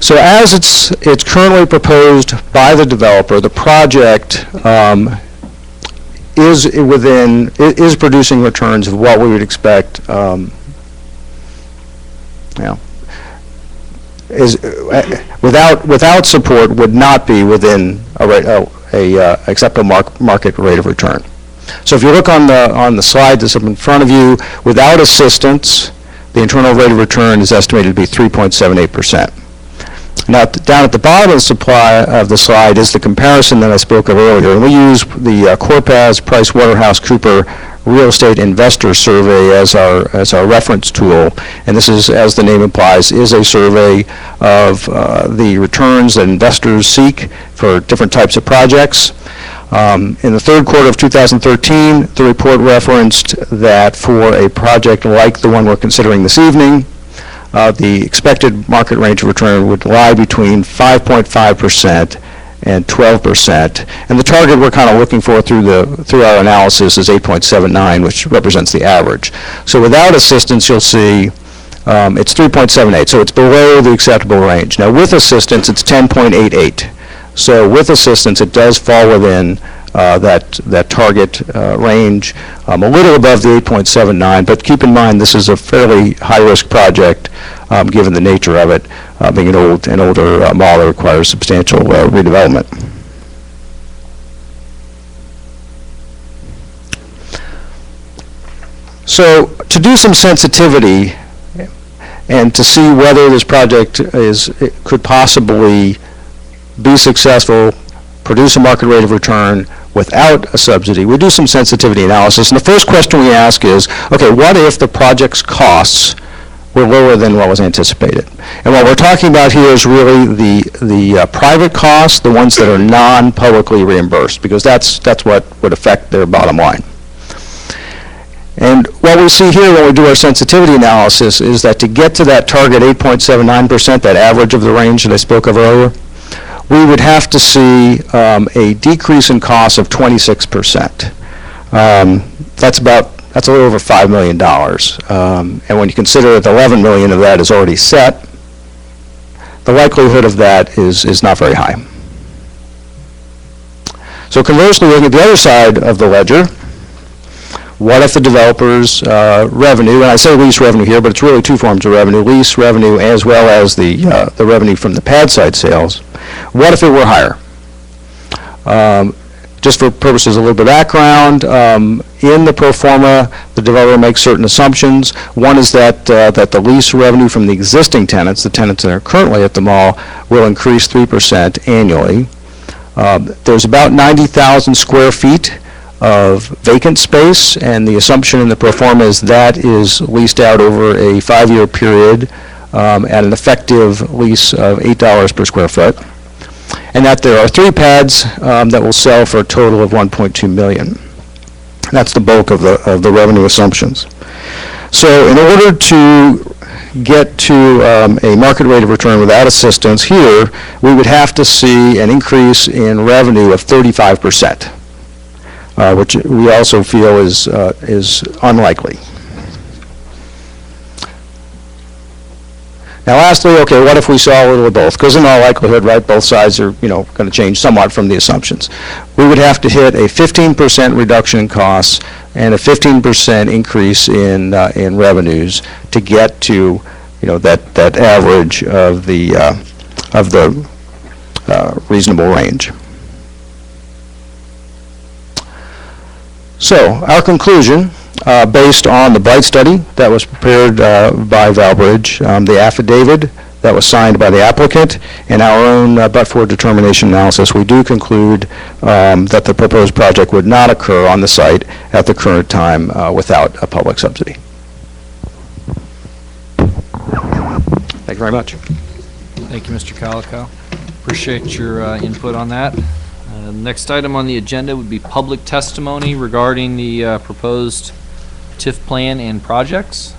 So as it's currently proposed by the developer, the project is producing returns of what we would expect, without support would not be within a acceptable market rate of return. So if you look on the slide that's up in front of you, without assistance, the internal rate of return is estimated to be 3.78%. Now, down at the bottom of the slide is the comparison that I spoke of earlier. And we use the Corpaz Price Waterhouse Cooper real estate investor survey as our reference tool. And this is, as the name implies, is a survey of the returns that investors seek for different types of projects. In the third quarter of 2013, the report referenced that for a project like the one we're considering this evening, the expected market range of return would lie between 5.5% and 12%. And the target we're kind of looking for through our analysis is 8.79, which represents the average. So without assistance, you'll see it's 3.78, so it's below the acceptable range. Now with assistance, it's 10.88. So with assistance, it does fall within that target range, a little above the 8.79, but keep in mind this is a fairly high-risk project given the nature of it, being an older mall that requires substantial redevelopment. So to do some sensitivity and to see whether this project could possibly be successful, produce a market rate of return without a subsidy, we do some sensitivity analysis. And the first question we ask is, okay, what if the project's costs were lower than what was anticipated? And what we're talking about here is really the private costs, the ones that are non-publicly reimbursed, because that's what would affect their bottom line. And what we see here when we do our sensitivity analysis is that to get to that target 8.79%, that average of the range that I spoke of earlier, we would have to see a decrease in costs of 26%. That's a little over $5 million. And when you consider that $11 million of that is already set, the likelihood of that is not very high. So conversely, looking at the other side of the ledger, what if the developer's revenue, and I say lease revenue here, but it's really two forms of revenue, lease revenue as well as the revenue from the pad site sales, what if it were higher? Just for purposes of a little bit of background, in the pro forma, the developer makes certain assumptions. One is that the lease revenue from the existing tenants, the tenants that are currently at the mall, will increase 3% annually. There's about 90,000 square feet of vacant space, and the assumption in the pro forma is that is leased out over a 5-year period at an effective lease of $8 per square foot, and that there are 3 pads that will sell for a total of $1.2 million. That's the bulk of the revenue assumptions. So in order to get to a market rate of return without assistance here, we would have to see an increase in revenue of 35%. Which we also feel is unlikely. Now lastly, okay, what if we saw a little of both? Because in all likelihood, right, both sides are, going to change somewhat from the assumptions. We would have to hit a 15% reduction in costs and a 15% increase in revenues to get to, that average of the reasonable range. So our conclusion, based on the Bright study that was prepared by Valbridge, the affidavit that was signed by the applicant, and our own but-for determination analysis, we do conclude that the proposed project would not occur on the site at the current time without a public subsidy. Thank you very much. Thank you, Mr. Calico. Appreciate your input on that. Next item on the agenda would be public testimony regarding the proposed TIF plan and projects.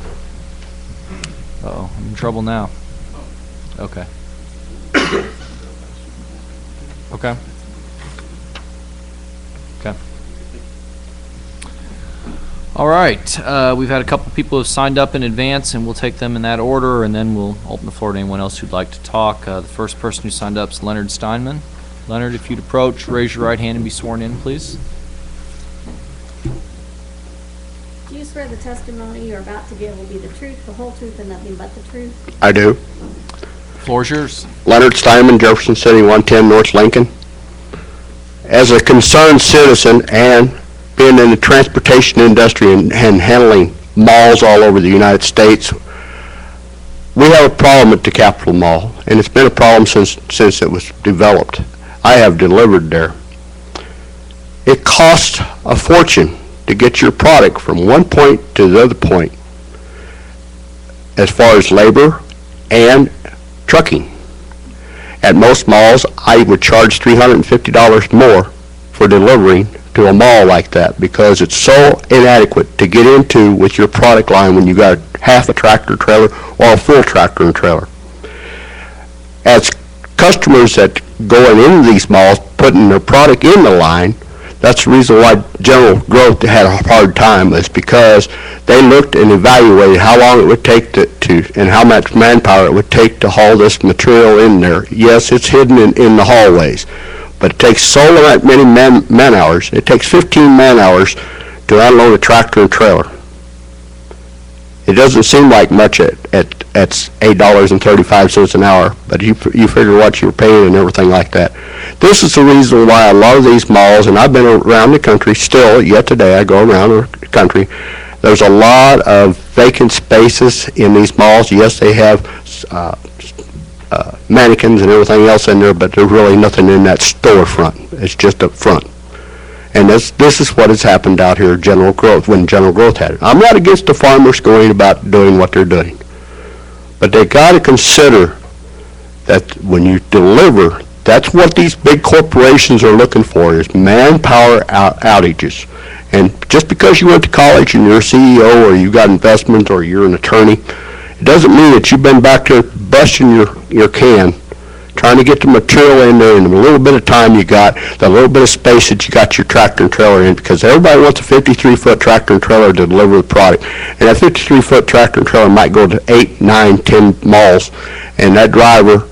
Uh-oh, I'm in trouble now. Okay. Okay. Okay. All right. We've had a couple people who have signed up in advance, and we'll take them in that order, and then we'll open the floor to anyone else who'd like to talk. The first person who signed up is Leonard Steinman. Leonard, if you'd approach, raise your right hand and be sworn in, please. Do you swear the testimony you're about to give will be the truth, the whole truth, and nothing but the truth? I do. Floor is yours. Leonard Steinman, Jefferson City, 110 North Lincoln. As a concerned citizen and being in the transportation industry and handling malls all over the United States, we have a problem at the Capitol Mall, and it's been a problem since it was developed. I have delivered there. It costs a fortune to get your product from one point to the other point, as far as labor and trucking. At most malls, I would charge $350 more for delivering to a mall like that because it's so inadequate to get into with your product line when you got half a tractor trailer or a full tractor and trailer. As customers that going into these malls, putting their product in the line, that's the reason why General Growth had a hard time, is because they looked and evaluated how long it would take to and how much manpower it would take to haul this material in there. Yes, it's hidden in the hallways, but it takes so many man hours. It takes 15 man hours to unload a tractor and trailer. It doesn't seem like much at $8.35 an hour, but you figure what you're paying and everything like that. This is the reason why a lot of these malls, and I've been around the country still, yet today I go around the country, there's a lot of vacant spaces in these malls. Yes, they have mannequins and everything else in there, but there's really nothing in that storefront. It's just up front. And this is what has happened out here at General Growth, when General Growth had it. I'm not against the farmers going about doing what they're doing, but they got to consider that when you deliver, that's what these big corporations are looking for, is manpower outages. And just because you went to college and you're a CEO or you got investment or you're an attorney, it doesn't mean that you've been back there busting your can, trying to get the material in there in the little bit of time you got, the little bit of space that you got your tractor and trailer in, because everybody wants a 53-foot tractor and trailer to deliver the product. And that 53-foot tractor and trailer might go to 8, 9, 10 malls, and that driver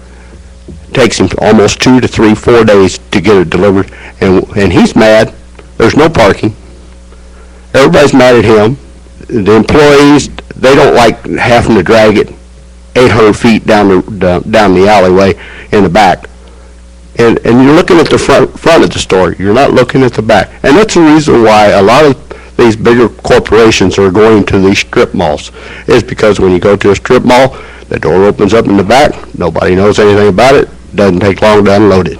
takes him almost 2 to 3, 4 days to get it delivered, and he's mad. There's no parking. Everybody's mad at him. The employees, they don't like having to drag it 800 feet down the alleyway in the back. And you're looking at the front of the store. You're not looking at the back. And that's the reason why a lot of these bigger corporations are going to these strip malls, is because when you go to a strip mall, the door opens up in the back. Nobody knows anything about it. Doesn't take long to unload it.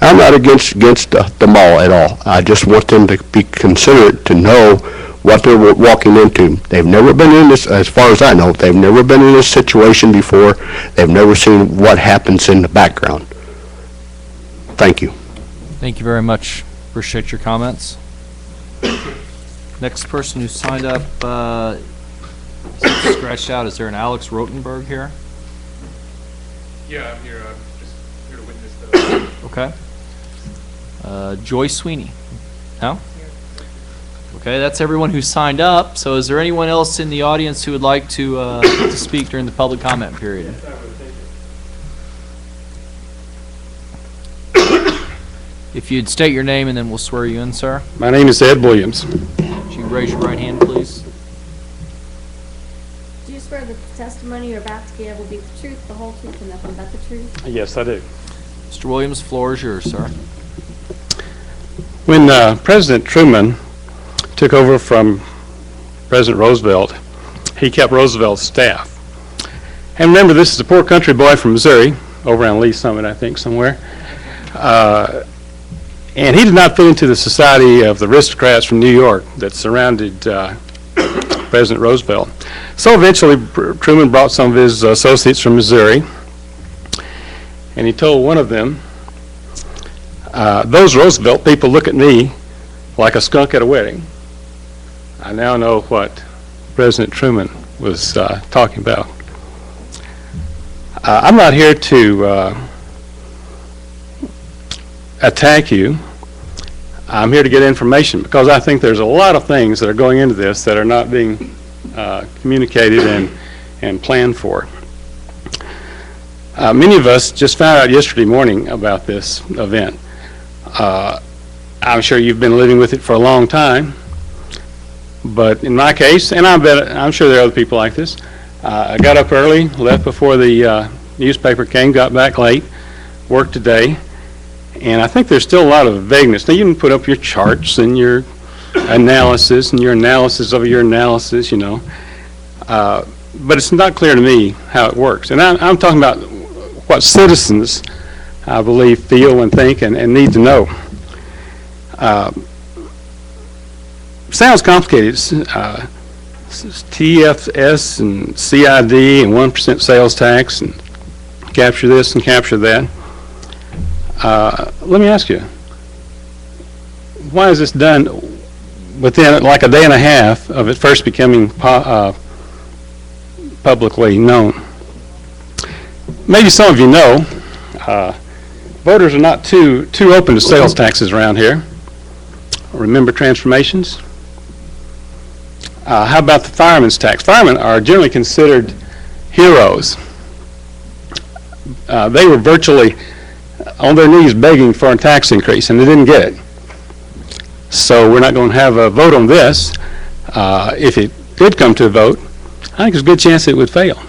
I'm not against the mall at all. I just want them to be considerate to know what they're walking into. They've never been in this, as far as I know, they've never been in this situation before. They've never seen what happens in the background. Thank you. Thank you very much. Appreciate your comments. Next person who signed up, scratched out, is there an Alex Rotenberg here? Yeah, I'm here. I'm just here to witness the... Okay. Joy Sweeney? No? Okay, that's everyone who signed up. So is there anyone else in the audience who would like to speak during the public comment period? If you'd state your name and then we'll swear you in, sir. My name is Ed Williams. Would you raise your right hand, please? Do you swear that the testimony you're about to give will be the truth, the whole truth, and nothing but the truth? Yes, I do. Mr. Williams, the floor is yours, sir. When President Truman took over from President Roosevelt, he kept Roosevelt's staff. And remember, this is a poor country boy from Missouri, over on Lee Summit, I think, somewhere. And he did not fit into the society of the aristocrats from New York that surrounded President Roosevelt. So eventually, Truman brought some of his associates from Missouri, and he told one of them, those Roosevelt people look at me like a skunk at a wedding. I now know what President Truman was talking about. I'm not here to attack you. I'm here to get information, because I think there's a lot of things that are going into this that are not being communicated and planned for. Many of us just found out yesterday morning about this event. I'm sure you've been living with it for a long time, but in my case, and I'm sure there are other people like this, I got up early, left before the newspaper came, got back late, worked today, and I think there's still a lot of vagueness. Now, you can put up your charts and your analysis and your analysis of your analysis, you know, but it's not clear to me how it works. And I'm talking about what citizens, I believe, feel and think and need to know. sounds complicated. TFS and CID and 1% sales tax and capture this and capture that. Let me ask you, why is this done within like a day and a half of it first becoming publicly known? Maybe some of you know, voters are not too open to sales taxes around here. Remember transformations? How about the fireman's tax? Firemen are generally considered heroes. They were virtually on their knees begging for a tax increase, and they didn't get it. So we're not going to have a vote on this. If it did come to a vote, I think there's a good chance it would fail,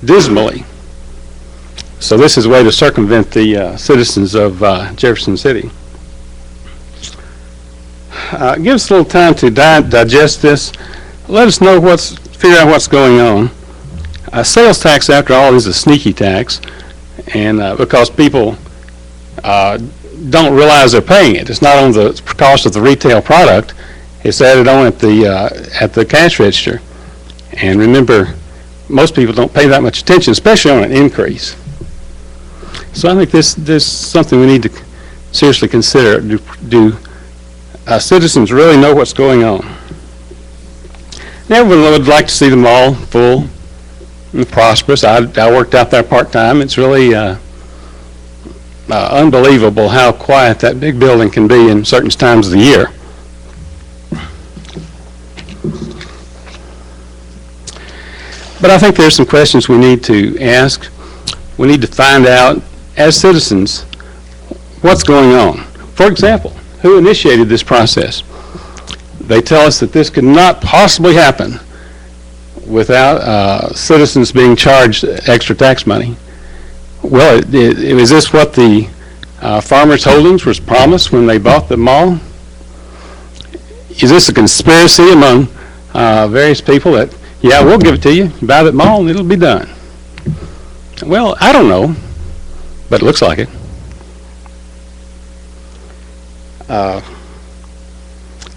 dismally. So this is a way to circumvent the citizens of Jefferson City. Give us a little time to digest this. Let us know figure out what's going on. Sales tax, after all, is a sneaky tax, and because people don't realize they're paying it. It's not on the cost of the retail product. It's added on at the cash register. And remember, most people don't pay that much attention, especially on an increase. So I think this is something we need to seriously consider. Do citizens really know what's going on? And everyone would like to see the mall full and prosperous. I worked out there part-time. It's really unbelievable how quiet that big building can be in certain times of the year. But I think there's some questions we need to ask. We need to find out, as citizens, what's going on. For example, who initiated this process? They tell us that this could not possibly happen without citizens being charged extra tax money. Well, is this what the Farmers Holdings was promised when they bought the mall? Is this a conspiracy among various people that, yeah, we'll give it to you, buy that mall and it'll be done? Well, I don't know, but it looks like it.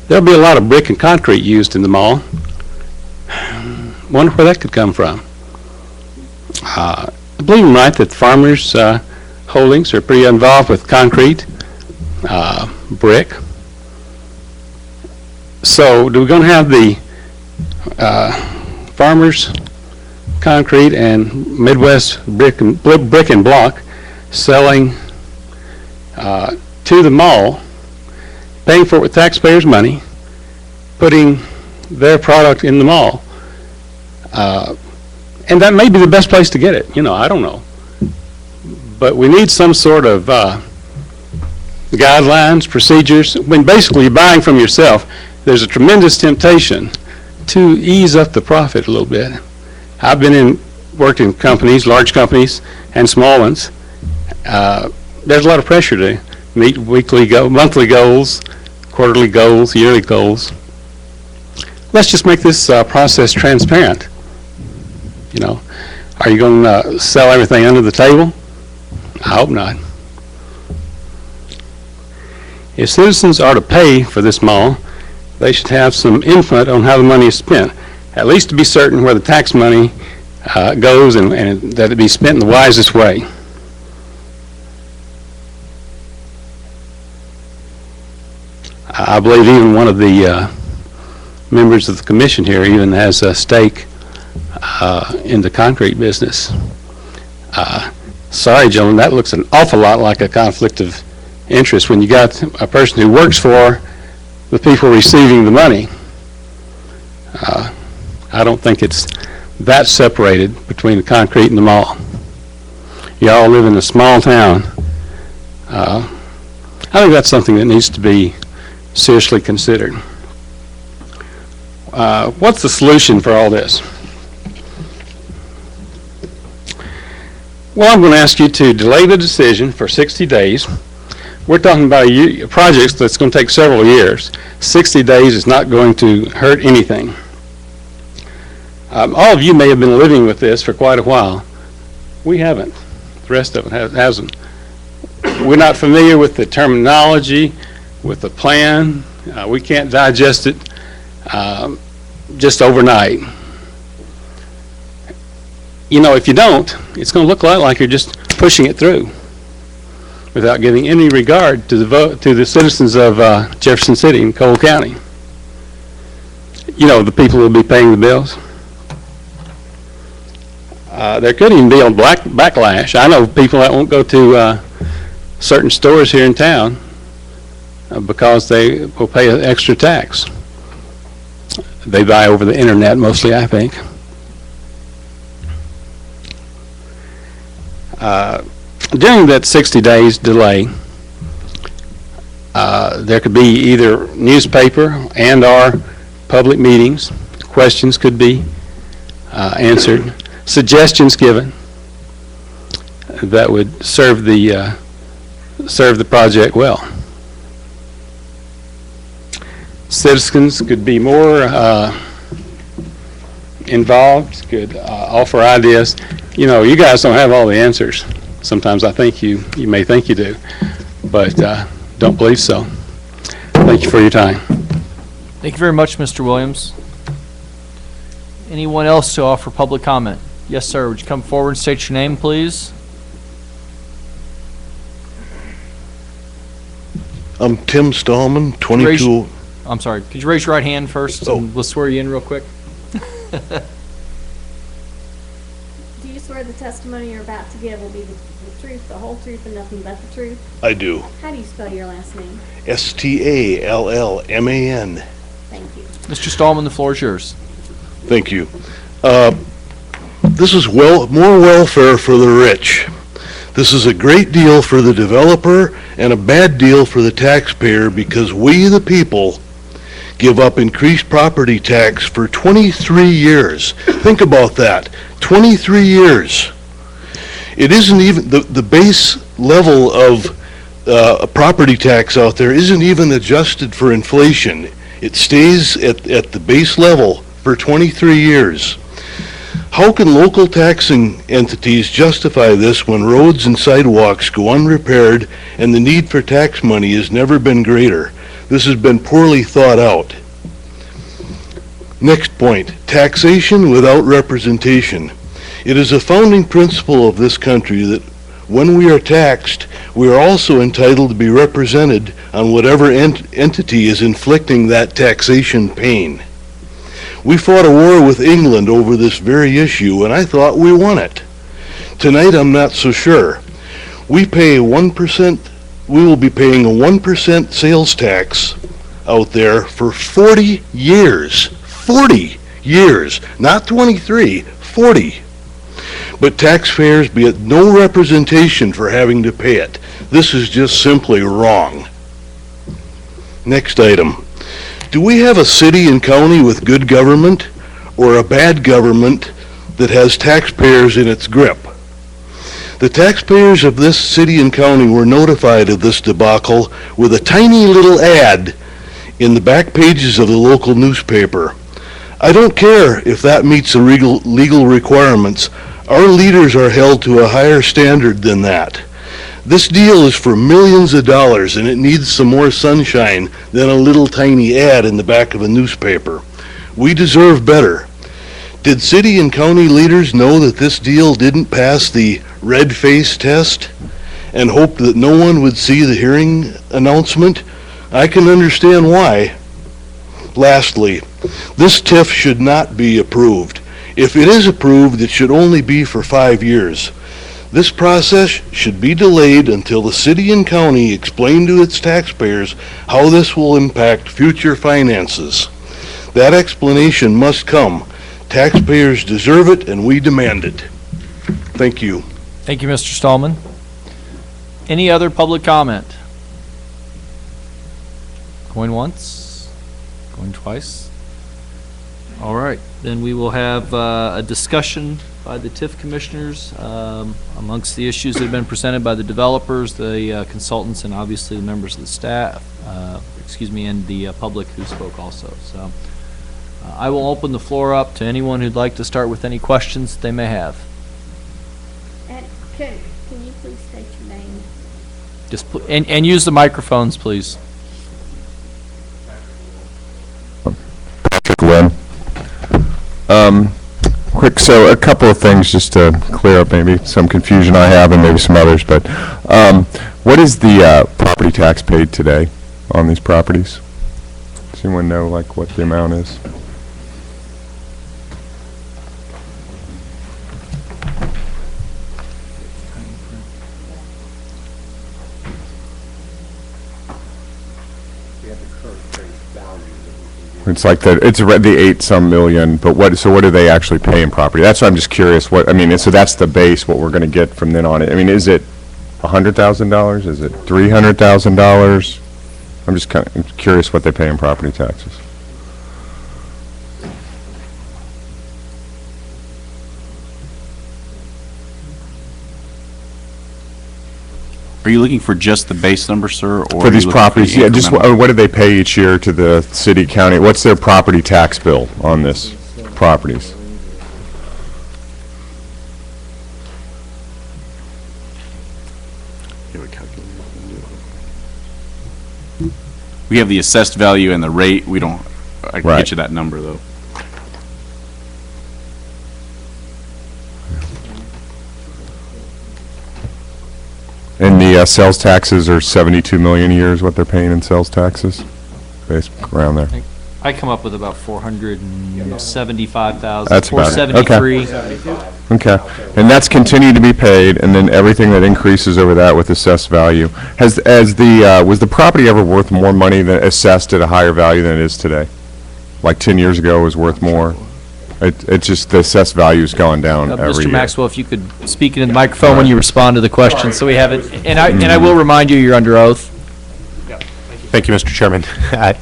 There'll be a lot of brick and concrete used in the mall. Wonder where that could come from. I believe I'm right that the Farmers Holdings are pretty involved with concrete, brick. So we're going to have the Farmers Concrete and Midwest Brick and Block selling to the mall, paying for it with taxpayers' money, putting their product in the mall. And that may be the best place to get it. I don't know. But we need some sort of guidelines, procedures. When basically you're buying from yourself, there's a tremendous temptation to ease up the profit a little bit. I've worked in companies, large companies and small ones. There's a lot of pressure to meet monthly goals, quarterly goals, yearly goals. Let's just make this process transparent. Are you going to sell everything under the table? I hope not. If citizens are to pay for this mall, they should have some input on how the money is spent, at least to be certain where the tax money goes and that it be spent in the wisest way. I believe even one of the members of the commission here even has a stake in the concrete business. Sorry, gentlemen, that looks an awful lot like a conflict of interest when you got a person who works for the people receiving the money. I don't think it's that separated between the concrete and the mall. You all live in a small town. I think that's something that needs to be seriously considered. What's the solution for all this? Well, I'm going to ask you to delay the decision for 60 days. We're talking about a project that's going to take several years. 60 days is not going to hurt anything. All of you may have been living with this for quite a while. We haven't. The rest of it hasn't. We're not familiar with the terminology, with the plan. We can't digest it. just overnight. You know, if you don't, it's going to look a lot like you're just pushing it through without giving any regard to the citizens of Jefferson City and Cole County. You know, the people who will be paying the bills. There could even be a backlash. I know people that won't go to certain stores here in town because they will pay an extra tax. They buy over the internet mostly, I think. During that 60 days delay, there could be either newspaper and or public meetings. Questions could be answered. Suggestions given that would serve the project well. Citizens could be more involved, could offer ideas. You know, you guys don't have all the answers. Sometimes I think you may think you do, but don't believe so. Thank you for your time. Thank you very much, Mr. Williams. Anyone else to offer public comment? Yes, sir. Would you come forward and state your name, please? I'm Tim Stallman, 22. I'm sorry. Could you raise your right hand first? Oh. And we'll swear you in real quick. Do you swear the testimony you're about to give will be the truth, the whole truth, and nothing but the truth? I do. How do you spell your last name? Stallman. Thank you. Mr. Stallman, the floor is yours. Thank you. This is more welfare for the rich. This is a great deal for the developer and a bad deal for the taxpayer because we, the people, give up increased property tax for 23 years. Think about that. 23 years. It isn't even, the base level of property tax out there isn't even adjusted for inflation. It stays at the base level for 23 years. How can local taxing entities justify this when roads and sidewalks go unrepaired and the need for tax money has never been greater? This has been poorly thought out. Next point, taxation without representation. It is a founding principle of this country that when we are taxed, we are also entitled to be represented on whatever entity is inflicting that taxation pain. We fought a war with England over this very issue, and I thought we won it. Tonight, I'm not so sure. We pay 1%, we will be paying a 1% sales tax out there for 40 years. 40 years, not 23, 40. But taxpayers get no representation for having to pay it. This is just simply wrong. Next item. Do we have a city and county with good government or a bad government that has taxpayers in its grip? The taxpayers of this city and county were notified of this debacle with a tiny little ad in the back pages of the local newspaper. I don't care if that meets the legal requirements. Our leaders are held to a higher standard than that. This deal is for millions of dollars, and it needs some more sunshine than a little tiny ad in the back of a newspaper. We deserve better. Did city and county leaders know that this deal didn't pass the red face test and hoped that no one would see the hearing announcement? I can understand why. Lastly, this TIF should not be approved. If it is approved, it should only be for 5 years. This process should be delayed until the city and county explain to its taxpayers how this will impact future finances. That explanation must come. Taxpayers deserve it, and we demand it. Thank you. Thank you, Mr. Stallman. Any other public comment? Going once? Going twice? All right, then we will have a discussion by the TIF commissioners amongst the issues that have been presented by the developers, the consultants, and obviously the members of the staff, and the public who spoke also. So I will open the floor up to anyone who'd like to start with any questions that they may have. And can you please state your name? Just and use the microphones, please. Glenn. Quick, so a couple of things just to clear up maybe some confusion I have and maybe some others, but what is the property tax paid today on these properties? Does anyone know like what the amount is? It's like it's the 8-some million, but what do they actually pay in property? That's why I'm just curious what, I mean, so that's the base, what we're going to get from then on. I mean, is it $100,000? Is it $300,000? I'm just kind of curious what they pay in property taxes. Are you looking for just the base number, sir? Or For these properties, yeah, just what do they pay each year to the city, county? What's their property tax bill on this properties? We have the assessed value and the rate. We don't, I can Right. get you that number, though. And the sales taxes are 72 million a year is what they're paying in sales taxes? Basically around there. I come up with about 475,000. That's about it. 473. Okay, and that's continued to be paid, and then everything that increases over that with assessed value. Was the property ever worth more money than assessed at a higher value than it is today? Like 10 years ago it was worth more? It's just the assessed value's gone down every year. Mr. Maxwell, if you could speak into the microphone when you respond to the question, so we have it. And I will remind you, you're under oath. Thank you, Mr. Chairman.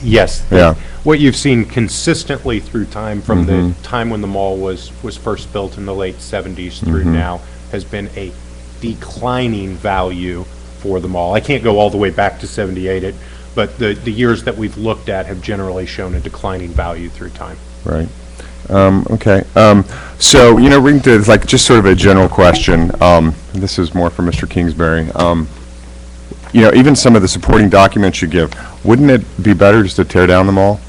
Yes. Yeah. What you've seen consistently through time, from the time when the mall was first built in the late 70s through now, has been a declining value for the mall. I can't go all the way back to 78, but the years that we've looked at have generally shown a declining value through time. Right. Okay. So, we can do like just sort of a general question. This is more for Mr. Kingsbury. Even some of the supporting documents you give, wouldn't it be better just to tear down the mall?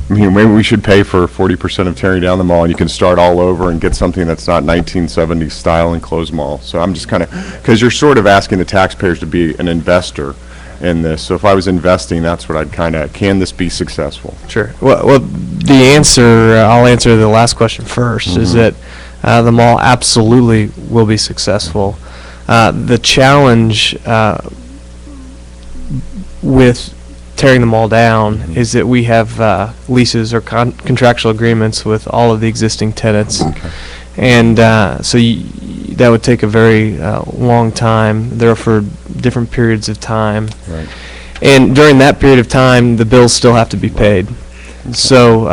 I mean, maybe we should pay for 40% of tearing down the mall, and you can start all over and get something that's not 1970s style enclosed mall. So I'm just kind of, because you're sort of asking the taxpayers to be an investor in this. So if I was investing, that's what I'd kind of, can this be successful? Sure. Well, the answer, I'll answer the last question first, is that the mall absolutely will be successful. The challenge with tearing the mall down is that we have leases or contractual agreements with all of the existing tenants. Okay. And so that would take a very long time. They're for different periods of time. Right. And during that period of time, the bills still have to be paid. So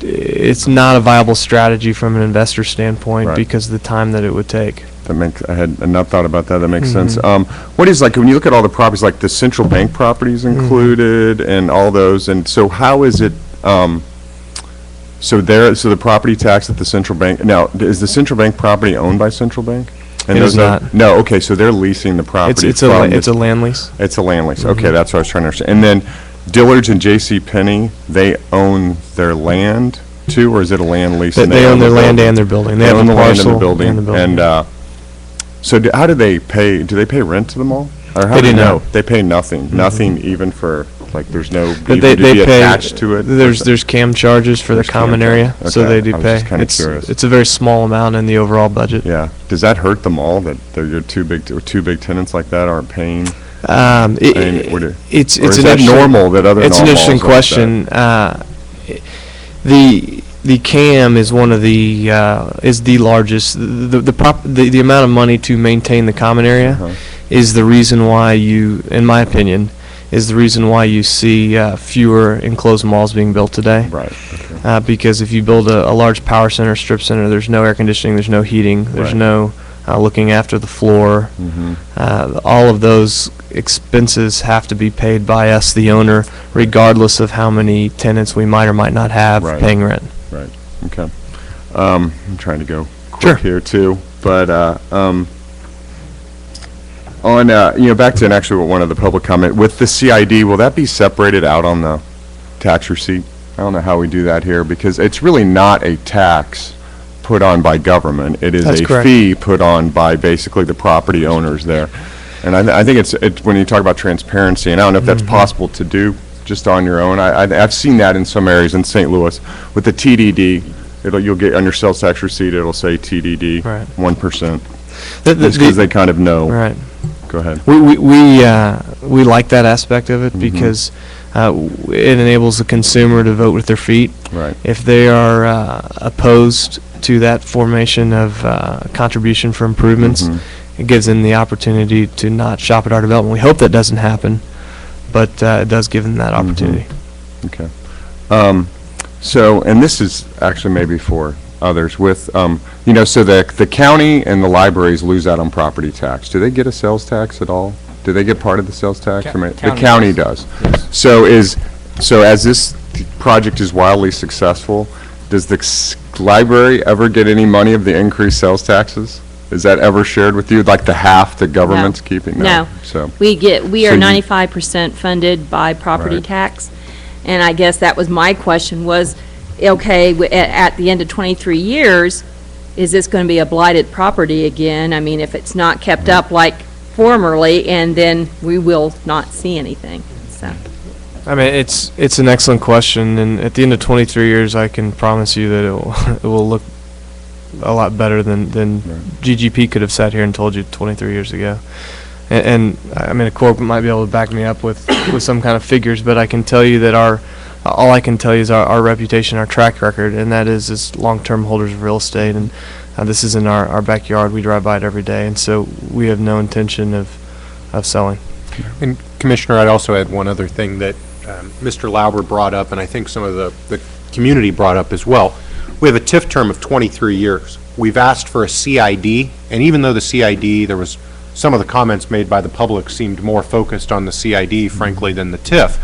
it's not a viable strategy from an investor standpoint Right. because of the time that it would take. I had not thought about that. That makes sense. What is, like, when you look at all the properties, like the central bank properties included and all those, and so how is it, so the property tax at the central bank, now, is the central bank property owned by central bank? And It is those are- not. No, okay, so they're leasing the property It's from a land lease. It's a land lease. Okay, that's what I was trying to understand. And then Dillard's and J.C. Penney, they own their land too, or is it a land lease? and They own their the land building? and their building. They They have own a the land and the parcel building. and the building. And, so how do they pay, do they pay rent to the mall? Or how They do do know? not. They pay nothing, nothing even for, like, there's no, But even to they be pay, attached to it? there's CAM charges for the There's CAM common area, charges. so Okay, they do I was pay. just kinda curious. It's a very small amount in the overall budget. Yeah. Does that hurt the mall that your two big tenants like that aren't paying? It's Or an is that interesting- normal that other It's an malls interesting like question. The CAM is one of the is the largest. The amount of money to maintain the common area is the reason why you, in my opinion, is the reason why you see fewer enclosed malls being built today. Right. Okay. Because if you build a large power center, strip center, there's no air conditioning, there's no heating, there's Right. no looking after the floor. All of those expenses have to be paid by us, the owner, regardless of how many tenants we might or might not have Right. paying rent. Right, okay. I'm trying to go Sure. quick here too, but, back to actually one of the public comment, with the CID, will that be separated out on the tax receipt? don't know how we do that here, because it's really not a tax put on by government. It is That's a correct. fee put on by basically the property owners there. And I think it's when you talk about transparency, and I don't know if that's possible to do just on your own. I've seen that in some areas in St. Louis with the TDD. You'll get on your sales tax receipt, it'll say TDD, Right. 1%. The- Just because they kind of know. Right. Go ahead. We like that aspect of it because it enables the consumer to vote with their feet. Right. If they are opposed to that formation of contribution for improvements, it gives them the opportunity to not shop at our development. We hope that doesn't happen, but it does give them that opportunity. Okay. So, and this is actually maybe for others with, so the county and the libraries lose out on property tax. Do they get a sales tax at all? Do they get part of the sales tax? The county does. So as this project is wildly successful, does the library ever get any money of the increased sales taxes? Is that ever shared with you, like the half the government's keeping? No. So. We So are you- 95% funded by property Right. tax. And I guess that was my question was, okay, at the end of 23 years, is this going to be a blighted property again? I mean, if it's not kept up like formerly, and then we will not see anything, so. I mean, it's an excellent question, and at the end of 23 years, I can promise you that it will look a lot better than GGP could have sat here and told you 23 years ago. And I mean, a corp might be able to back me up with some kind of figures, but I can tell you that all I can tell you is our reputation, our track record, and that is as long-term holders of real estate. And this is in our backyard. We drive by it every day, and so we have no intention of selling. And Commissioner, I'd also add one other thing that Mr. Lauber brought up, and I think some of the community brought up as well. We have a TIF term of 23 years. We've asked for a CID, and even though the CID, there was some of the comments made by the public seemed more focused on the CID, frankly, than the TIF,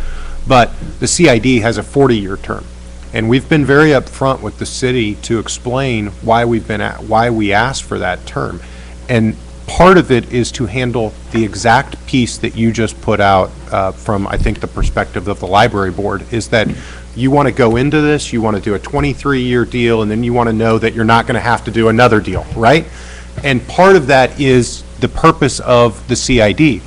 but the CID has a 40-year term. And we've been very upfront with the city to explain why we asked for that term. And part of it is to handle the exact piece that you just put out from, I think, the perspective of the library board, is that you want to go into this, you want to do a 23-year deal, and then you want to know that you're not going to have to do another deal, right? And part of that is the purpose of the CID.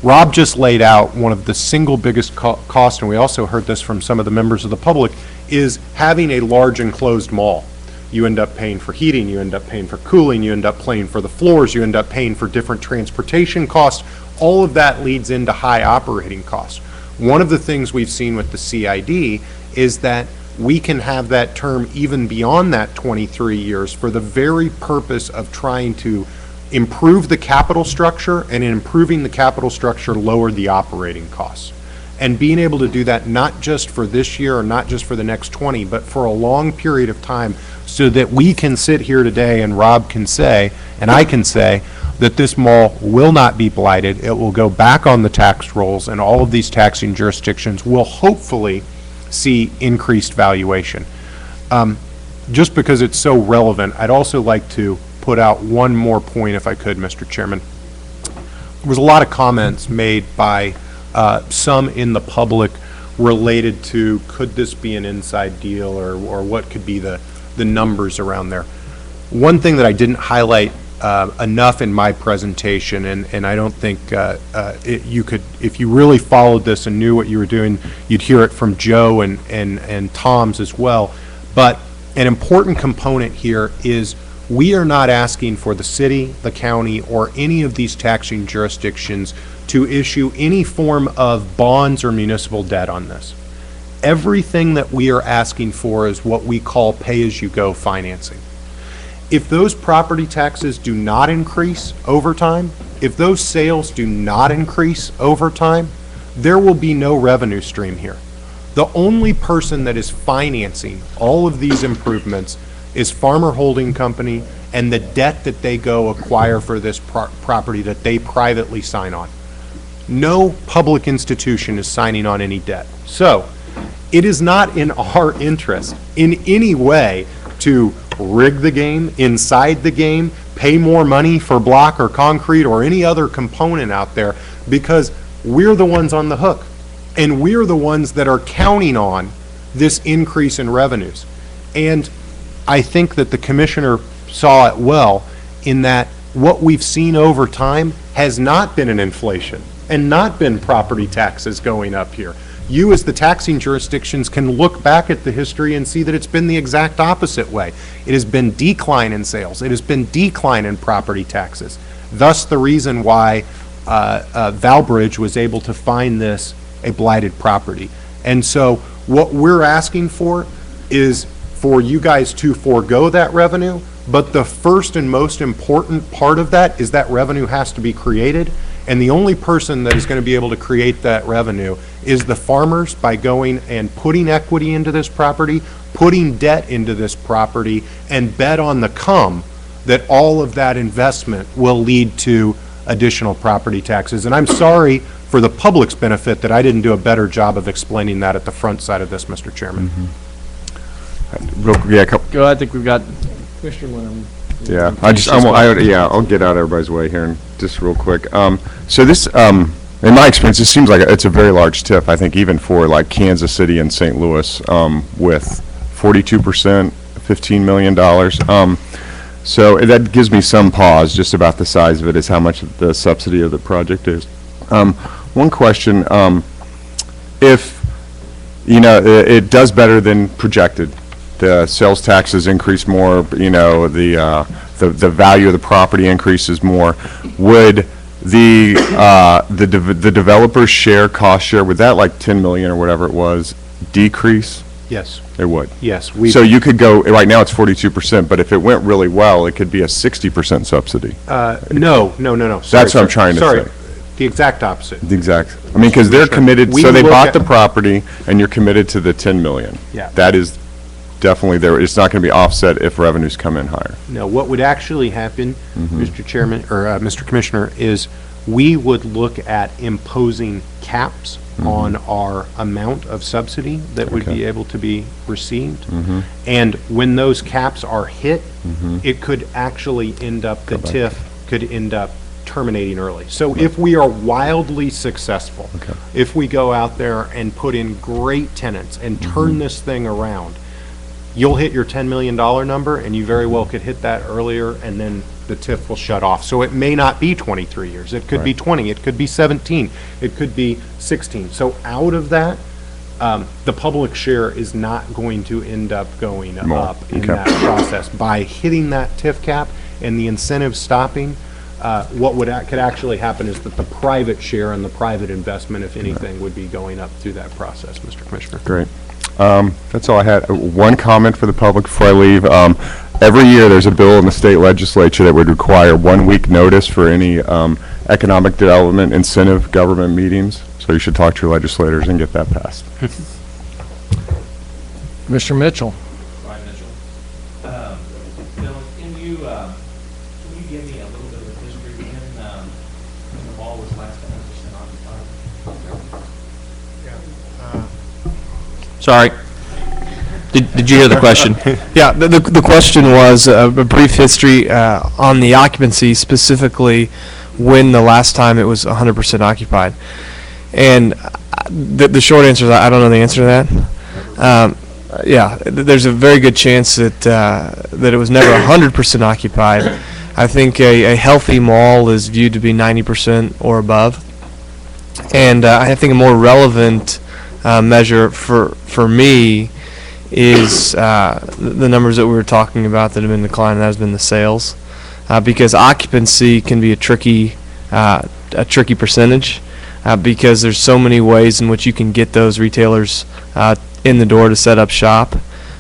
Rob just laid out one of the single biggest costs, and we also heard this from some of the members of the public, is having a large enclosed mall. You end up paying for heating, you end up paying for cooling, you end up paying for the floors, you end up paying for different transportation costs. All of that leads into high operating costs. One of the things we've seen with the CID is that we can have that term even beyond that 23 years for the very purpose of trying to improve the capital structure, and in improving the capital structure, lower the operating costs. And being able to do that not just for this year or not just for the next 20, but for a long period of time, so that we can sit here today and Rob can say, and I can say, that this mall will not be blighted. It will go back on the tax rolls, and all of these taxing jurisdictions will hopefully see increased valuation. Just because it's so relevant, I'd also like to put out one more point, if I could, Mr. Chairman. There was a lot of comments made by some in the public related to, could this be an inside deal, or what could be the numbers around there. One thing that I didn't highlight enough in my presentation, and I don't think you could, if you really followed this and knew what you were doing, you'd hear it from Joe and Tom's as well. But an important component here is we are not asking for the city, the county, or any of these taxing jurisdictions to issue any form of bonds or municipal debt on this. Everything that we are asking for is what we call pay-as-you-go financing. If those property taxes do not increase over time, if those sales do not increase over time, there will be no revenue stream here. The only person that is financing all of these improvements is Farmer Holding Company and the debt that they go acquire for this property that they privately sign on. No public institution is signing on any debt. So it is not in our interest in any way to rig the game, inside the game, pay more money for block or concrete or any other component out there, because we're the ones on the hook. And we're the ones that are counting on this increase in revenues. And I think that the commissioner saw it well in that what we've seen over time has not been an inflation and not been property taxes going up here. You, as the taxing jurisdictions, can look back at the history and see that it's been the exact opposite way. It has been decline in sales. It has been decline in property taxes. Thus, the reason why Valbridge was able to find this a blighted property. And so what we're asking for is for you guys to forego that revenue, but the first and most important part of that is that revenue has to be created, and the only person that is going to be able to create that revenue is the farmers by going and putting equity into this property, putting debt into this property, and bet on the come that all of that investment will lead to additional property taxes. And I'm sorry for the public's benefit that I didn't do a better job of explaining that at the front side of this, Mr. Chairman. Go I think we've got Commissioner Leonard. Yeah, I'll get out of everybody's way here and just real quick. So this, in my experience, it seems like it's a very large TIF. I think even for like Kansas City and St. Louis, with 42%, $15 million. So that gives me some pause just about the size of it, is how much the subsidy of the project is. One question, if, it does better than projected, the sales taxes increase more, the value of the property increases more, would the developer's share, cost share, would that like 10 million or whatever it was, decrease? Yes. It would? Yes. So you could go, right now it's 42%, but if it went really well, it could be a 60% subsidy. No. That's what I'm trying to say. The exact opposite. The exact, I mean, because they're committed, so they bought the property, and you're committed to the 10 million. Yeah. That is definitely there, it's not going to be offset if revenues come in higher. No, what would actually happen, Mr. Chairman, or Mr. Commissioner, is we would look at imposing caps on our amount of subsidy that would be able to be received. And when those caps are hit, it could actually end up, the TIF could end up terminating early. So if we are wildly successful, if we go out there and put in great tenants and turn this thing around, you'll hit your $10 million number, and you very well could hit that earlier, and then the TIF will shut off. So it may not be 23 years. It could be 20. It could be 17. It could be 16. So out of that, the public share is not going to end up going up in that process. By hitting that TIF cap and the incentive stopping, what could actually happen is that the private share and the private investment, if anything, would be going up through that process, Mr. Commissioner. Great. That's all I had. One comment for the public before I leave. Every year there's a bill in the state legislature that would require 1 week notice for any economic development incentive government meetings. So you should talk to your legislators and get that passed. Commissioner Mitchell. Brian Mitchell. Bill, can you give me a little bit of a history when the mall was last 100% occupied? Sorry. Did you hear the question? Yeah, the question was a brief history on the occupancy, specifically when the last time it was 100% occupied. And the short answer is I don't know the answer to that. Yeah, there's a very good chance that it was never 100% occupied. I think a healthy mall is viewed to be 90% or above. And I think a more relevant measure for me is the numbers that we were talking about that have been declining. That has been the sales, because occupancy can be a tricky percentage, because there's so many ways in which you can get those retailers in the door to set up shop.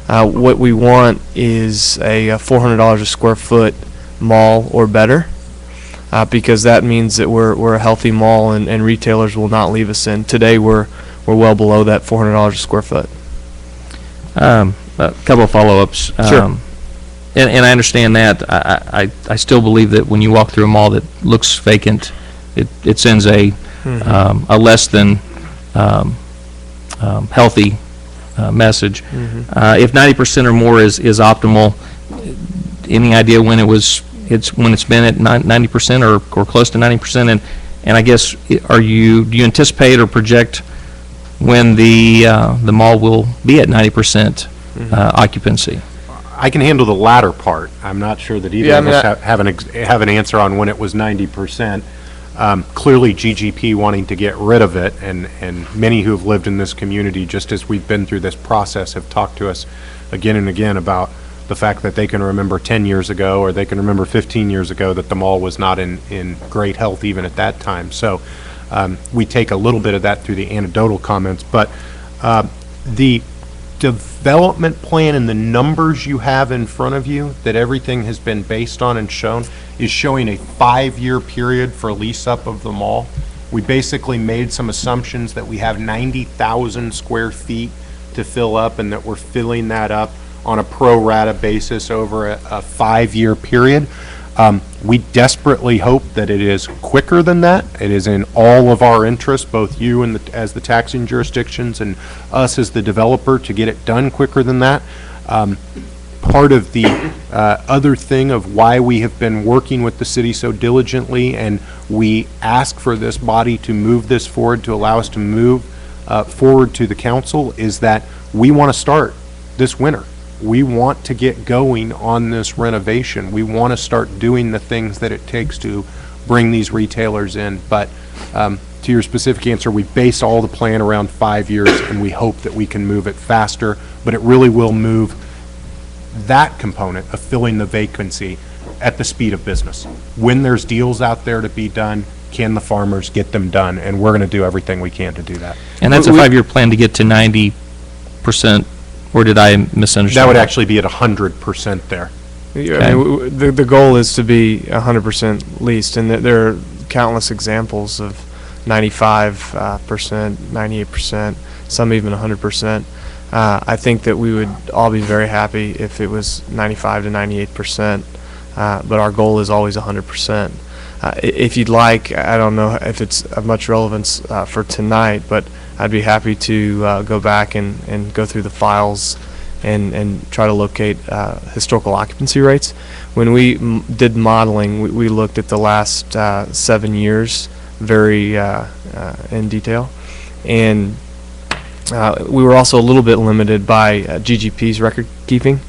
What we want is a $400 a square foot mall or better, because that means that we're a healthy mall and retailers will not leave us in. Today we're well below that $400 a square foot. A couple of follow-ups. Sure. And I understand that. I still believe that when you walk through a mall that looks vacant, it sends a less than healthy message. If 90% or more is optimal, any idea when it's been at 90% or close to 90%? And I guess do you anticipate or project when the mall will be at 90% occupancy? I can handle the latter part. I'm not sure that either Yeah, I of mean, us have an answer on when it was 90%. Clearly, GGP wanting to get rid of it, and many who have lived in this community, just as we've been through this process, have talked to us again and again about the fact that they can remember 10 years ago, or they can remember 15 years ago, that the mall was not in great health even at that time. So we take a little bit of that through the anecdotal comments, but the development plan and the numbers you have in front of you that everything has been based on and shown is showing a 5-year period for lease up of the mall. We basically made some assumptions that we have 90,000 square feet to fill up, and that we're filling that up on a pro rata basis over a 5-year period. We desperately hope that it is quicker than that. It is in all of our interests, both you and as the taxing jurisdictions and us as the developer, to get it done quicker than that. Part of the other thing of why we have been working with the city so diligently, and we ask for this body to move this forward, to allow us to move forward to the council, is that we want to start this winter. We want to get going on this renovation. We want to start doing the things that it takes to bring these retailers in. But to your specific answer, we base all the plan around 5 years, and we hope that we can move it faster, but it really will move that component of filling the vacancy at the speed of business. When there's deals out there to be done, can the farmers get them done? And we're going to do everything we can to do that. And that's a 5-year plan to get to 90%, or did I misunderstand? That would actually be at 100% there. I mean, the goal is to be 100% leased, and there are countless examples of 95%, 98%, some even 100%. I think that we would all be very happy if it was 95 to 98%, but our goal is always 100%. If you'd like, I don't know if it's of much relevance for tonight, but I'd be happy to go back and go through the files and try to locate historical occupancy rates. When we did modeling, we looked at the last 7 years very in detail, and we were also a little bit limited by GGP's record keeping,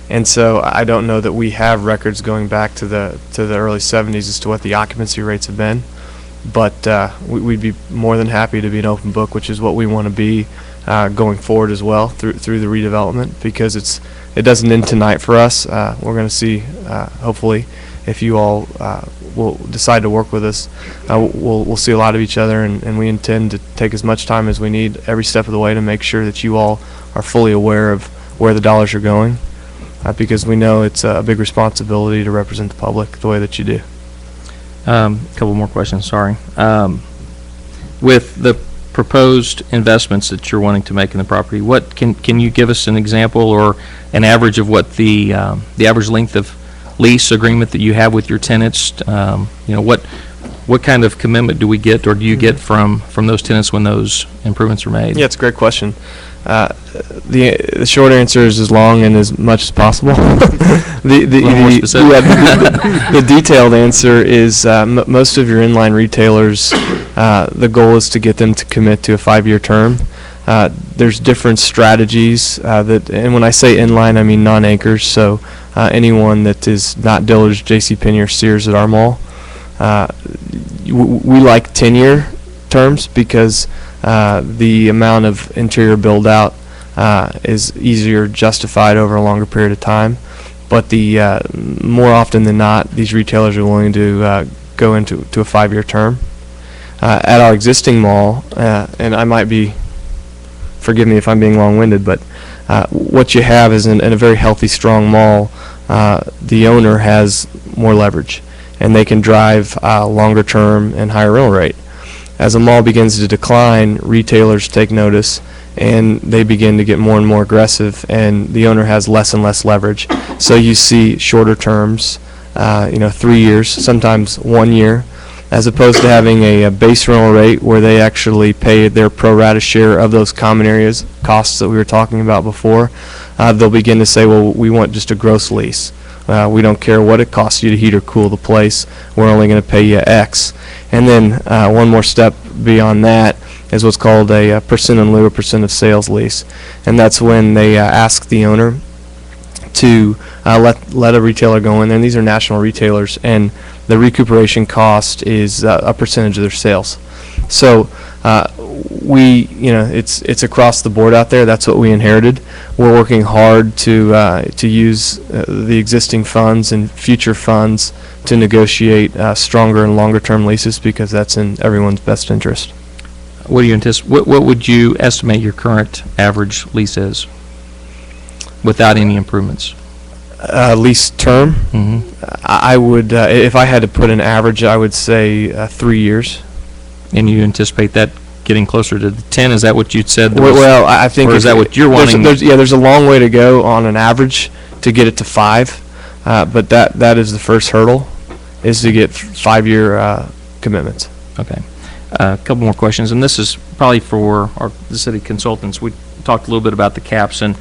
and so I don't know that we have records going back to the early 70s as to what the occupancy rates have been. But we'd be more than happy to be an open book, which is what we want to be going forward as well through the redevelopment, because it doesn't end tonight for us. We're going to see, hopefully, if you all will decide to work with us, we'll see a lot of each other, and we intend to take as much time as we need every step of the way to make sure that you all are fully aware of where the dollars are going, because we know it's a big responsibility to represent the public the way that you do. A couple more questions, sorry. With the proposed investments that you're wanting to make in the property, what can you give us an example or an average of what the average length of lease agreement that you have with your tenants? What kind of commitment do we get, or do you get from those tenants when those improvements are made? Yeah, it's a great question. The short answer is as long and as much as possible. The detailed answer is most of your inline retailers, the goal is to get them to commit to a 5-year term. There's different strategies and when I say inline, I mean non-anchors, so anyone that is not Dillard's, JCPenney, or Sears at our mall. We like 10-year terms because the amount of interior build-out is easier justified over a longer period of time. But more often than not, these retailers are willing to go into a 5-year term. At our existing mall, and I might be, forgive me if I'm being long-winded, but what you have is in a very healthy, strong mall, the owner has more leverage, and they can drive longer term and higher rental rate. As a mall begins to decline, retailers take notice, and they begin to get more and more aggressive, and the owner has less and less leverage. So you see shorter terms, 3 years, sometimes 1 year, as opposed to having a base rental rate where they actually pay their pro rata share of those common areas costs that we were talking about before. They'll begin to say, well, we want just a gross lease. We don't care what it costs you to heat or cool the place. We're only going to pay you X. And then one more step beyond that, is what's called a percent in lieu or percent of sales lease. And that's when they ask the owner to let a retailer go in there, and these are national retailers, and the recuperation cost is a percentage of their sales. So it's across the board out there. That's what we inherited. We're working hard to use the existing funds and future funds to negotiate stronger and longer term leases, because that's in everyone's best interest. What do you anticipate? What would you estimate your current average lease is without any improvements? Lease term? Mm-hmm. I would, if I had to put an average, I would say 3 years. And you anticipate that getting closer to the 10? Is that what you said? Well, I think. Or is that what you're wanting? There's a long way to go on an average to get it to 5, but that is the first hurdle, is to get 5-year commitments. Okay. A couple more questions, and this is probably for the city consultants. We talked a little bit about the caps, and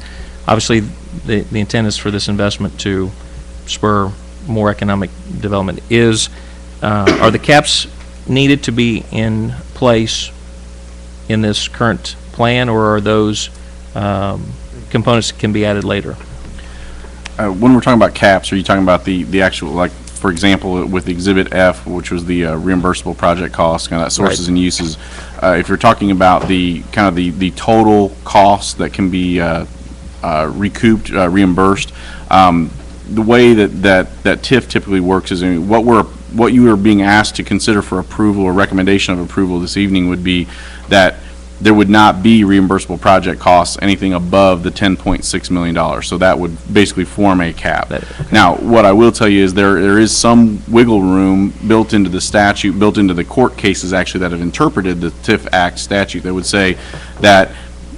obviously the intent is for this investment to spur more economic development. Are the caps needed to be in place in this current plan, or are those components that can be added later? When we're talking about caps, are you talking about the actual, like, for example, with Exhibit F, which was the reimbursable project cost, kind of that sources and uses? If you're talking about the kind of the total cost that can be recouped, reimbursed, the way that TIF typically works is, what you are being asked to consider for approval or recommendation of approval this evening would be that there would not be reimbursable project costs anything above the $10.6 million. So that would basically form a cap. Now, what I will tell you is there is some wiggle room built into the statute, built into the court cases actually that have interpreted the TIF Act statute, that would say that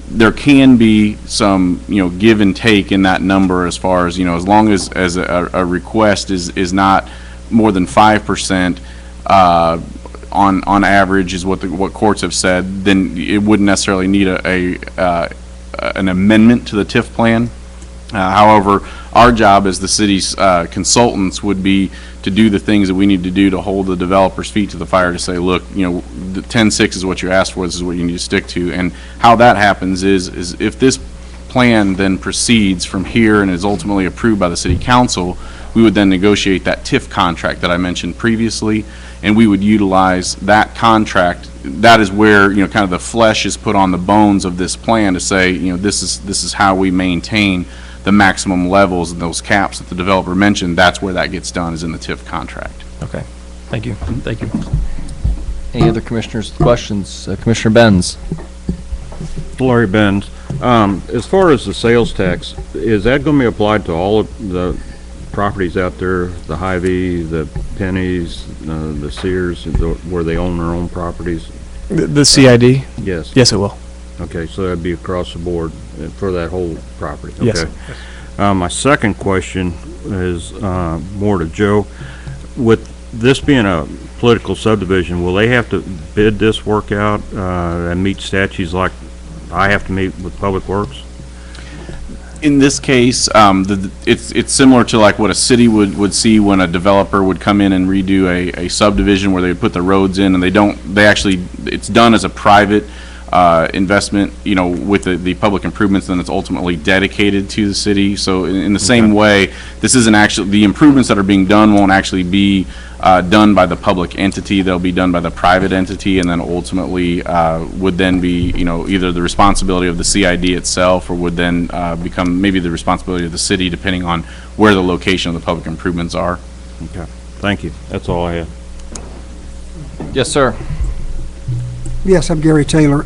there can be some, give and take in that number, as far as, as long as a request is not more than 5%, on average, is what courts have said, then it wouldn't necessarily need an amendment to the TIF plan. However, our job as the city's consultants would be to do the things that we need to do to hold the developer's feet to the fire, to say, look, the 10.6 is what you asked for, this is what you need to stick to. And how that happens is if this plan then proceeds from here and is ultimately approved by the city council, we would then negotiate that TIF contract that I mentioned previously, and we would utilize that contract. That is where, kind of the flesh is put on the bones of this plan, to say, this is how we maintain the maximum levels and those caps that the developer mentioned. That's where that gets done, is in the TIF contract. Okay. Thank you. Thank you. Any other commissioners with questions? Commissioner Benz. Larry Benz. As far as the sales tax, is that going to be applied to all of the properties out there, the Hy-Vee, the Pennies, the Sears, where they own their own properties? The CID? Yes. Yes, it will. Okay, so that'd be across the board for that whole property? Okay. Yes. My second question is more to Joe. With this being a political subdivision, will they have to bid this work out and meet statutes like I have to meet with Public Works? In this case, it's similar to like what a city would see when a developer would come in and redo a subdivision where they would put the roads in, and it's done as a private investment, with the public improvements, then it's ultimately dedicated to the city. So in the same way, this isn't actually, the improvements that are being done won't actually be done by the public entity. They'll be done by the private entity, and then ultimately would then be, either the responsibility of the CID itself, or would then become maybe the responsibility of the city, depending on where the location of the public improvements are. Okay, thank you. That's all I have. Yes, sir. Yes, I'm Gary Taylor.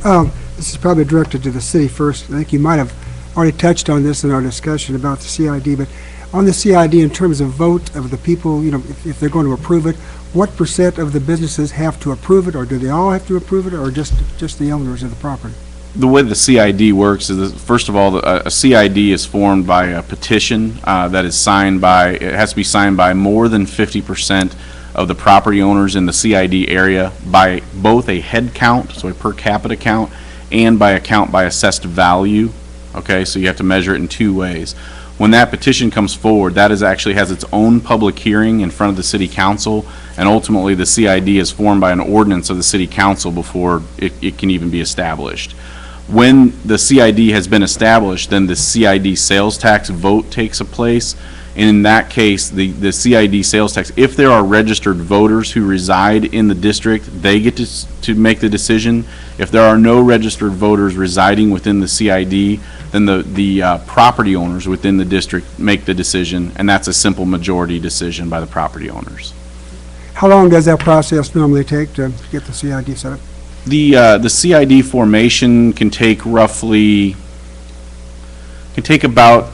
This is probably directed to the city first. I think you might have already touched on this in our discussion about the CID, but on the CID, in terms of vote of the people, if they're going to approve it, what % of the businesses have to approve it, or do they all have to approve it, or just the owners of the property? The way the CID works is that, first of all, a CID is formed by a petition that is signed by, it has to be signed by more than 50% of the property owners in the CID area, by both a head count, so a per capita count, and by a count by assessed value. Okay, so you have to measure it in two ways. When that petition comes forward, that actually has its own public hearing in front of the city council, and ultimately the CID is formed by an ordinance of the city council before it can even be established. When the CID has been established, then the CID sales tax vote takes place. And in that case, the CID sales tax, if there are registered voters who reside in the district, they get to make the decision. If there are no registered voters residing within the CID, then the property owners within the district make the decision, and that's a simple majority decision by the property owners. How long does that process normally take to get the CID set up? The CID formation can take about,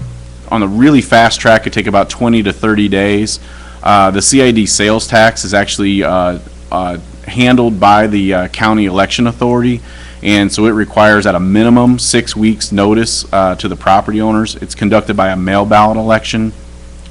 on the really fast track, could take about 20 to 30 days. The CID sales tax is actually handled by the county election authority, and so it requires at a minimum 6 weeks notice to the property owners. It's conducted by a mail ballot election,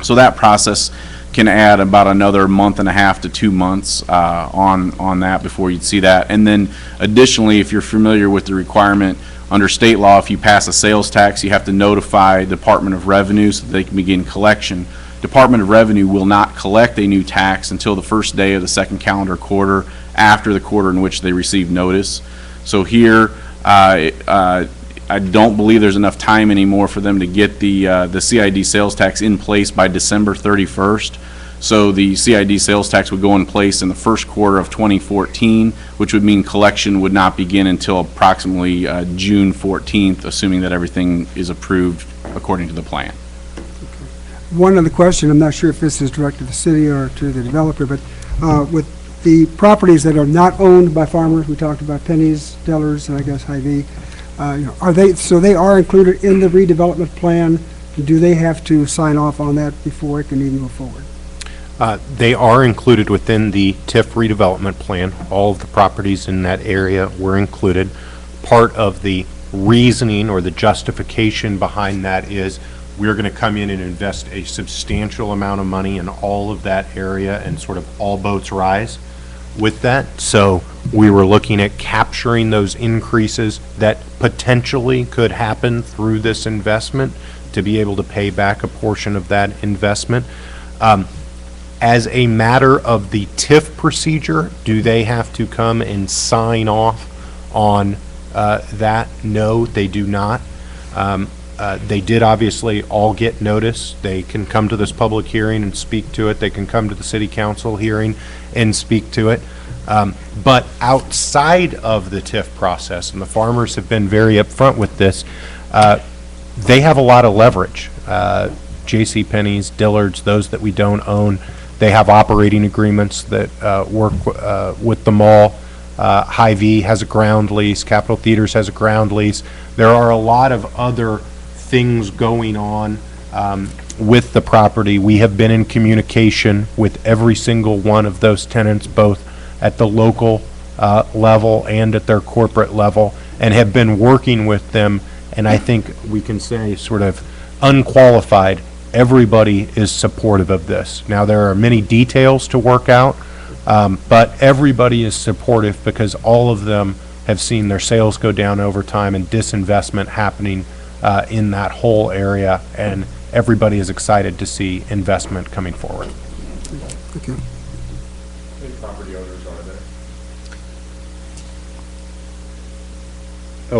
so that process can add about another month and a half to 2 months on that before you'd see that. And then additionally, if you're familiar with the requirement under state law, if you pass a sales tax, you have to notify Department of Revenue so that they can begin collection. Department of Revenue will not collect a new tax until the first day of the second calendar quarter after the quarter in which they receive notice. So here, I don't believe there's enough time anymore for them to get the CID sales tax in place by December 31st. So the CID sales tax would go in place in the first quarter of 2014, which would mean collection would not begin until approximately June 14th, assuming that everything is approved according to the plan. One other question, I'm not sure if this is directed to the city or to the developer, but with the properties that are not owned by farmers, we talked about Penny's, Deller's, and I guess Hy-Vee, are they are included in the redevelopment plan? Do they have to sign off on that before it can even move forward? They are included within the TIF redevelopment plan. All of the properties in that area were included. Part of the reasoning or the justification behind that is we're going to come in and invest a substantial amount of money in all of that area, and sort of all boats rise with that. So we were looking at capturing those increases that potentially could happen through this investment to be able to pay back a portion of that investment. As a matter of the TIF procedure, do they have to come and sign off on that? No, they do not. They did obviously all get notice. They can come to this public hearing and speak to it. They can come to the city council hearing and speak to it. But outside of the TIF process, and the farmers have been very upfront with this, they have a lot of leverage. JCPenney's, Dillard's, those that we don't own, they have operating agreements that work with the mall. Hy-Vee has a ground lease. Capitol Theaters has a ground lease. There are a lot of other things going on with the property. We have been in communication with every single one of those tenants, both at the local level and at their corporate level, and have been working with them. And I think we can say sort of unqualified, everybody is supportive of this. Now, there are many details to work out, but everybody is supportive because all of them have seen their sales go down over time and disinvestment happening in that whole area, and everybody is excited to see investment coming forward. Okay. How many property owners are there?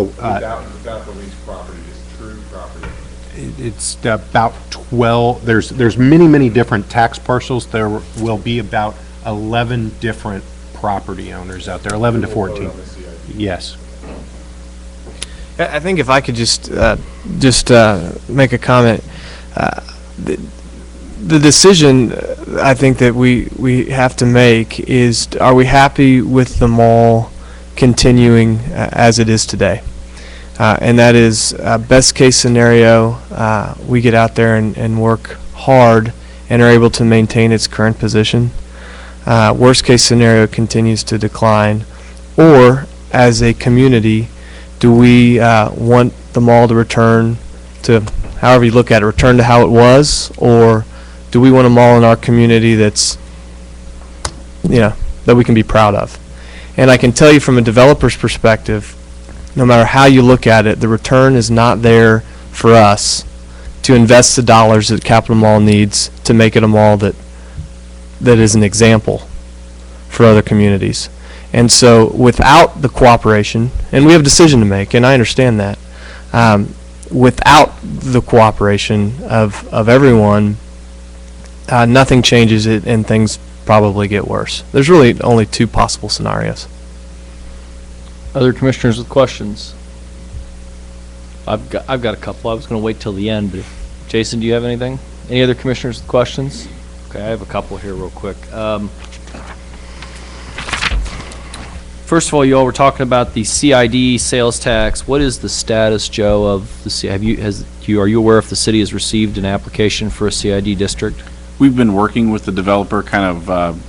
Without the leased property, just true property owners. It's about 12. There's many different tax parcels. There will be about 11 different property owners out there, 11 to 14. Yes. I think if I could just make a comment, the decision I think that we have to make is, are we happy with the mall continuing as it is today? And that is best case scenario, we get out there and work hard and are able to maintain its current position. Worst case scenario, continues to decline. Or as a community, do we want the mall to return to, however you look at it, return to how it was? Or do we want a mall in our community that's, that we can be proud of? And I can tell you from a developer's perspective, no matter how you look at it, the return is not there for us to invest the dollars that Capitol Mall needs to make it a mall that is an example for other communities. And so without the cooperation, and we have a decision to make, and I understand that, without the cooperation of everyone, nothing changes it and things probably get worse. There's really only two possible scenarios. Other commissioners with questions? I've got a couple. I was going to wait till the end, but Jason, do you have anything? Any other commissioners with questions? Okay, I have a couple here real quick. First of all, you all were talking about the CID sales tax. What is the status, Joe, of the are you aware if the city has received an application for a CID district? We've been working with the developer kind of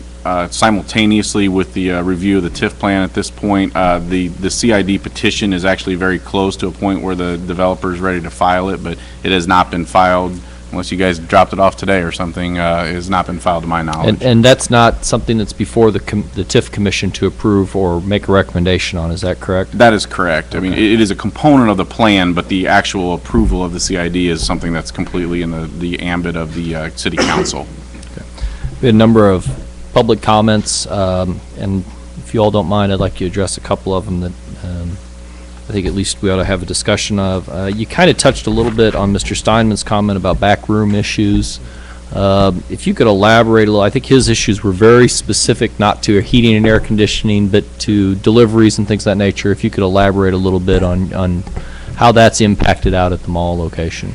simultaneously with the review of the TIF plan at this point. The CID petition is actually very close to a point where the developer is ready to file it, but it has not been filed, unless you guys dropped it off today or something. It has not been filed to my knowledge. And that's not something that's before the TIF Commission to approve or make a recommendation on, is that correct? That is correct. I mean, it is a component of the plan, but the actual approval of the CID is something that's completely in the ambit of the city council. Okay. We had a number of public comments, and if you all don't mind, I'd like to address a couple of them that I think at least we ought to have a discussion of. You kind of touched a little bit on Mr. Steinman's comment about backroom issues. If you could elaborate a little, I think his issues were very specific, not to heating and air conditioning, but to deliveries and things of that nature. If you could elaborate a little bit on how that's impacted out at the mall location.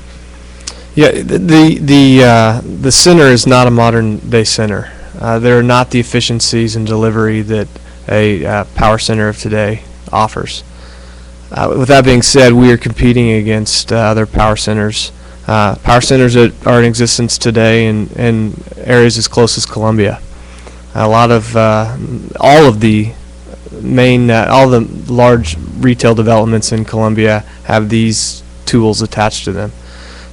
Yeah, the center is not a modern-day center. There are not the efficiencies in delivery that a power center of today offers. With that being said, we are competing against other power centers that are in existence today in areas as close as Columbia. A lot of all the large retail developments in Columbia have these tools attached to them.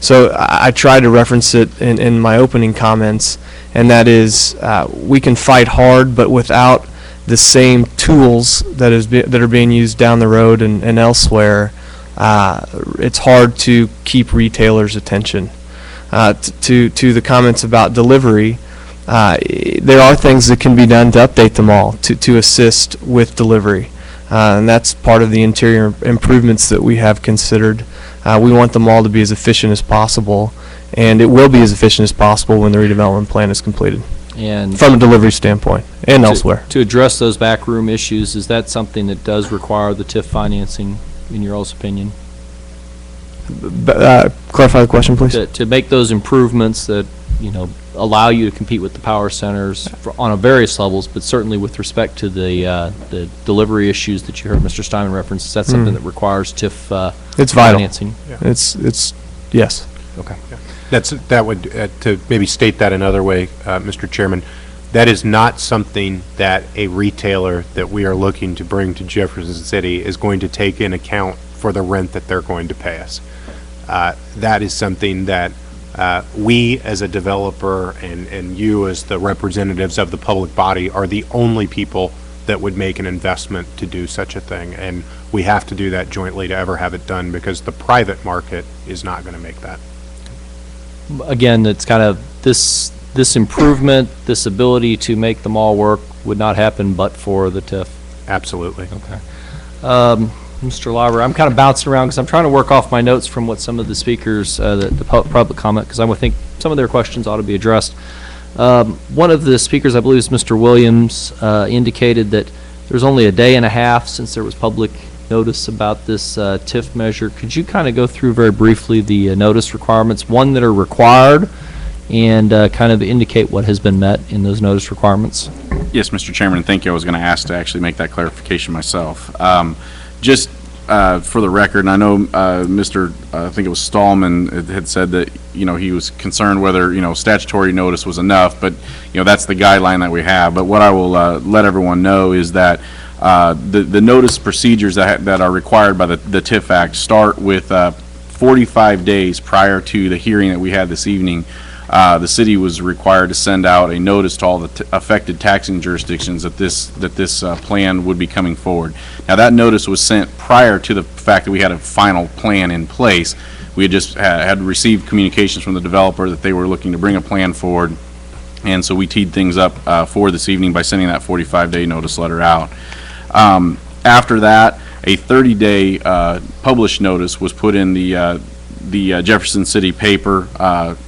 So I tried to reference it in my opening comments, and that is we can fight hard, but without the same tools that are being used down the road and elsewhere, it's hard to keep retailers' attention. To the comments about delivery, there are things that can be done to update the mall to assist with delivery, and that's part of the interior improvements that we have considered. We want the mall to be as efficient as possible, and it will be as efficient as possible when the redevelopment plan is completed. And from a delivery standpoint and elsewhere. To address those backroom issues, is that something that does require the TIF financing, in your all's opinion? Clarify the question, please. To make those improvements that, allow you to compete with the power centers on a various levels, but certainly with respect to the delivery issues that you heard Mr. Steinman reference, is that something that requires TIF it's vital. Financing? Yeah. It's yes. Okay. Yeah. That would, to maybe state that another way, Mr. Chairman, that is not something that a retailer that we are looking to bring to Jefferson City is going to take in account for the rent that they're going to pay us. That is something that we as a developer and you as the representatives of the public body are the only people that would make an investment to do such a thing. And we have to do that jointly to ever have it done, because the private market is not going to make that. Again, it's kind of this improvement, this ability to make the mall work would not happen but for the TIF. Absolutely. Okay. Mr. Lauber, I'm kind of bouncing around because I'm trying to work off my notes from what some of the speakers, the public comment, because I would think some of their questions ought to be addressed. One of the speakers, I believe is Mr. Williams, indicated that there's only a day and a half since there was public notice about this TIF measure. Could you kind of go through very briefly the notice requirements, one that are required, and kind of indicate what has been met in those notice requirements? Yes, Mr. Chairman, thank you. I was going to ask to actually make that clarification myself. Just for the record, and I know I think it was Stallman had said that, he was concerned whether, statutory notice was enough, but, that's the guideline that we have. But what I will let everyone know is that the notice procedures that are required by the TIF Act start with 45 days prior to the hearing that we had this evening. The city was required to send out a notice to all the affected taxing jurisdictions that this plan would be coming forward. Now, that notice was sent prior to the fact that we had a final plan in place. We had just had received communications from the developer that they were looking to bring a plan forward. And so we teed things up for this evening by sending that 45-day notice letter out. After that, a 30-day published notice was put in the Jefferson City paper.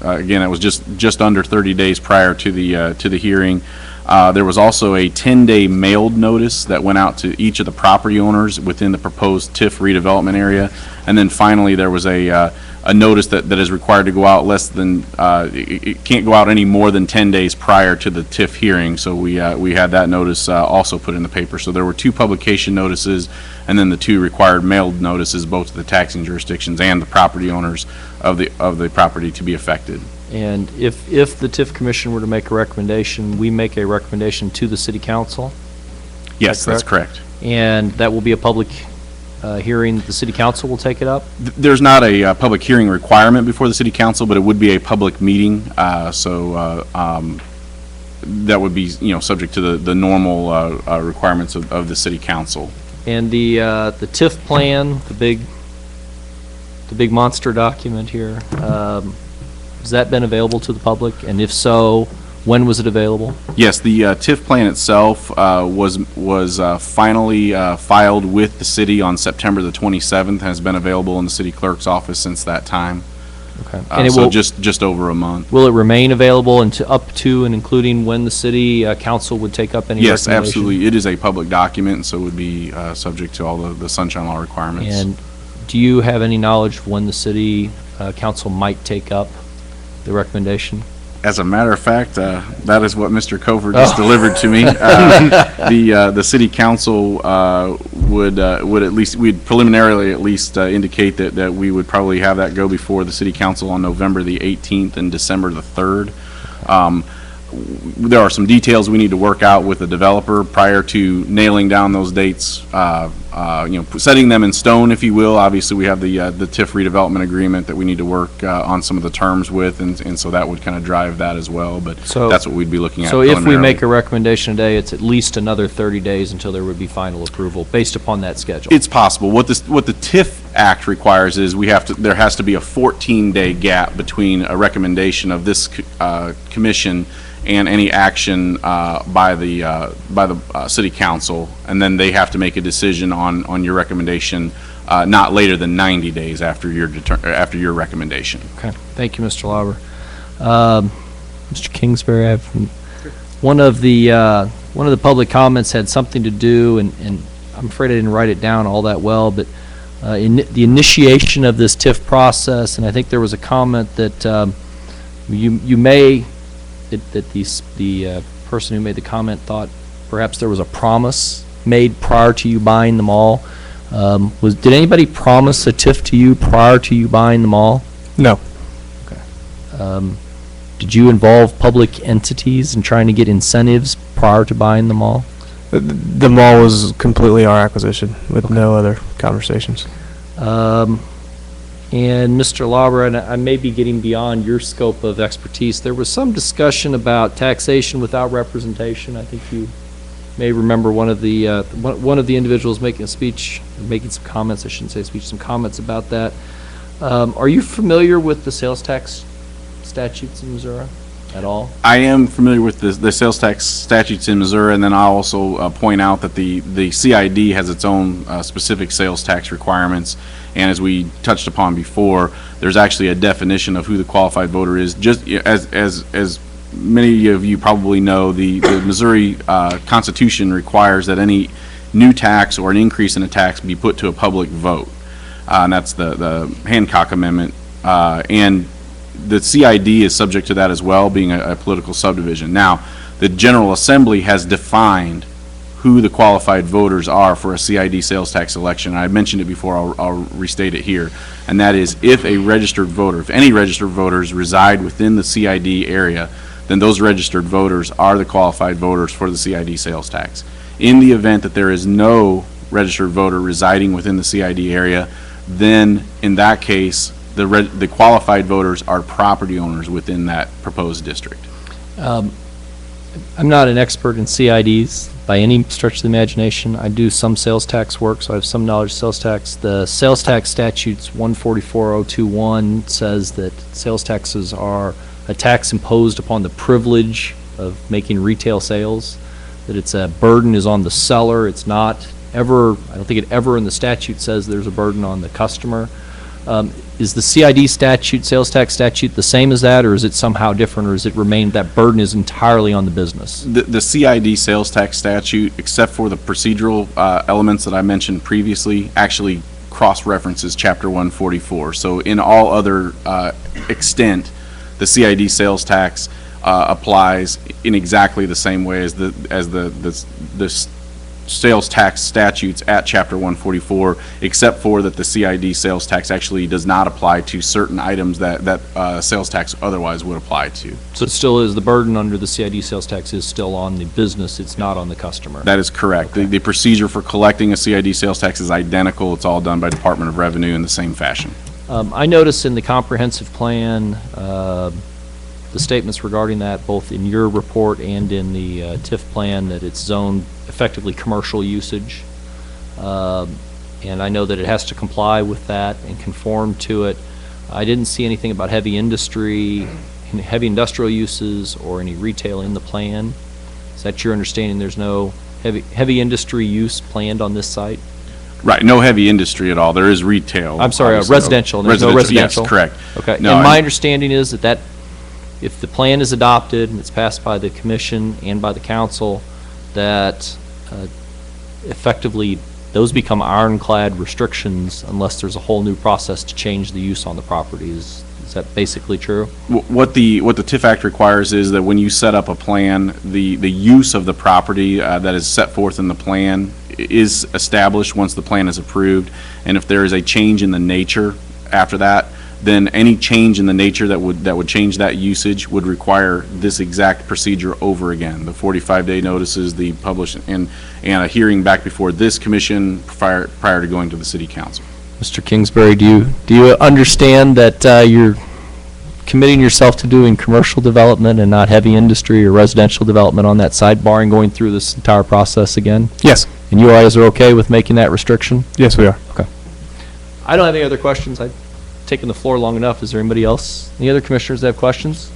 Again, it was just under 30 days prior to the hearing. There was also a 10-day mailed notice that went out to each of the property owners within the proposed TIF redevelopment area. And then finally, there was a notice that is required to go out less than, it can't go out any more than 10 days prior to the TIF hearing. So we had that notice also put in the paper. So there were 2 publication notices, and then the 2 required mailed notices, both to the taxing jurisdictions and the property owners of the property to be affected. And if the TIF Commission were to make a recommendation, we make a recommendation to the City Council? Yes, that's correct. And that will be a public hearing, the City Council will take it up? There's not a public hearing requirement before the City Council, but it would be a public meeting, so that would be, subject to the normal requirements of the City Council. And the TIF plan, the big monster document here, has that been available to the public? And if so, when was it available? Yes, the TIF plan itself was finally filed with the city on September the 27th, and has been available in the city clerk's office since that time. Okay. And it so will, just over a month. Will it remain available up to and including when the City Council would take up any Yes, recommendation? absolutely. It is a public document, so it would be subject to all the Sunshine Law requirements. And do you have any knowledge of when the City Council might take up the recommendation? As a matter of fact, that is what Mr. Cover just delivered to me. The City Council would at least, we'd preliminarily at least indicate that we would probably have that go before the City Council on November the 18th and December the 3rd. There are some details we need to work out with the developer prior to nailing down those dates, setting them in stone, if you will. Obviously, we have the TIF redevelopment agreement that we need to work on some of the terms with, and so that would kind of drive that as well, but that's what we'd be looking at. So if we make a recommendation today, it's at least another 30 days until there would be final approval, based upon that schedule? It's possible. What the TIF Act requires is there has to be a 14-day gap between a recommendation of this commission and any action by the City Council, and then they have to make a decision on your recommendation not later than 90 days after your recommendation. Okay, thank you, Mr. Lauber. Mr. Kingsbury, one of the public comments had something to do, and I'm afraid I didn't write it down all that well, but in the initiation of this TIF process, and I think there was a comment that you may. That the person who made the comment thought perhaps there was a promise made prior to you buying the mall. Did anybody promise a TIF to you prior to you buying the mall? No. Okay. Did you involve public entities in trying to get incentives prior to buying the mall? The mall was completely our acquisition with no other conversations. And Mr. Lauber, and I may be getting beyond your scope of expertise, there was some discussion about taxation without representation. I think you may remember one of the individuals making a speech, making some comments, I shouldn't say speech, some comments about that. Are you familiar with the sales tax statutes in Missouri at all? I am familiar with the sales tax statutes in Missouri, and then I'll also point out that the CID has its own specific sales tax requirements. And as we touched upon before, there's actually a definition of who the qualified voter is. Just as many of you probably know, the Missouri Constitution requires that any new tax or an increase in a tax be put to a public vote. And that's the Hancock Amendment. And the CID is subject to that as well, being a political subdivision. Now, the General Assembly has defined who the qualified voters are for a CID sales tax election. I mentioned it before, I'll restate it here. And that is, if any registered voters reside within the CID area, then those registered voters are the qualified voters for the CID sales tax. In the event that there is no registered voter residing within the CID area, then in that case, the qualified voters are property owners within that proposed district. I'm not an expert in CIDs by any stretch of the imagination. I do some sales tax work, so I have some knowledge of sales tax. The sales tax statutes 144.021 says that sales taxes are a tax imposed upon the privilege of making retail sales, that it's a burden is on the seller. It's not ever, I don't think it ever in the statute says there's a burden on the customer. Is the CID statute, sales tax statute, the same as that, or is it somehow different, or is it remained that burden is entirely on the business? The CID sales tax statute, except for the procedural elements that I mentioned previously, actually cross-references Chapter 144. So in all other extent, the CID sales tax applies in exactly the same way as the sales tax statutes at Chapter 144, except for that the CID sales tax actually does not apply to certain items that sales tax otherwise would apply to. So it still is, the burden under the CID sales tax is still on the business, it's not on the customer? That is correct. Okay. The procedure for collecting a CID sales tax is identical. It's all done by Department of Revenue in the same fashion. I notice in the comprehensive plan, the statements regarding that, both in your report and in the TIF plan, that it's zoned effectively commercial usage. And I know that it has to comply with that and conform to it. I didn't see anything about heavy industry, heavy industrial uses, or any retail in the plan. Is that your understanding? There's no heavy industry use planned on this site? Right, no heavy industry at all. There is retail. I'm sorry, obviously. residential. There's no residential? Yes, correct. Okay, No, and my understanding is that if the plan is adopted and it's passed by the commission and by the council, that effectively those become ironclad restrictions unless there's a whole new process to change the use on the property. Is that basically true? What the TIF Act requires is that when you set up a plan, the use of the property that is set forth in the plan is established once the plan is approved, and if there is a change in the nature after that, then any change in the nature that would change that usage would require this exact procedure over again. The 45-day notices, the publish, and a hearing back before this commission prior to going to the city council. Mr. Kingsbury, do you understand that you're committing yourself to doing commercial development and not heavy industry or residential development on that sidebar and going through this entire process again? Yes. And you guys are okay with making that restriction? Yes, we are. Okay. I don't have any other questions. I've taken the floor long enough. Is there anybody else? Any other commissioners that have questions?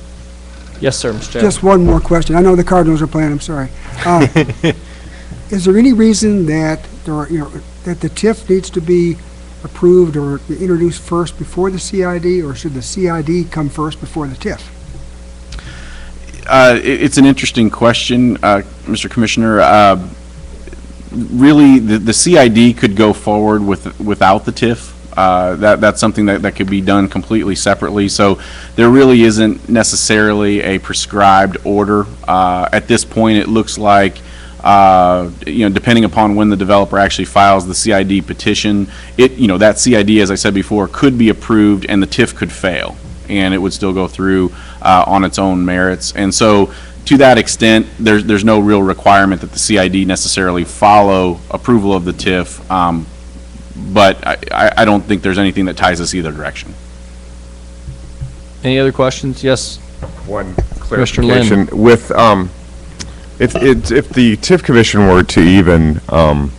Yes, sir, Mr. Chairman. Just one more question. I know the Cardinals are playing, I'm sorry. Is there any reason that that the TIF needs to be approved or introduced first before the CID, or should the CID come first before the TIF? It's an interesting question, Mr. Commissioner. Really, the CID could go forward without the TIF. That's something that could be done completely separately. So there really isn't necessarily a prescribed order. At this point, it looks like, depending upon when the developer actually files the CID petition, that CID, as I said before, could be approved and the TIF could fail, and it would still go through on its own merits. And so, to that extent, there's no real requirement that the CID necessarily follow approval of the TIF. But I don't think there's anything that ties us either direction. Any other questions? Yes. One Mr. Lynn. clarification. With, if the TIF Commission were to even, were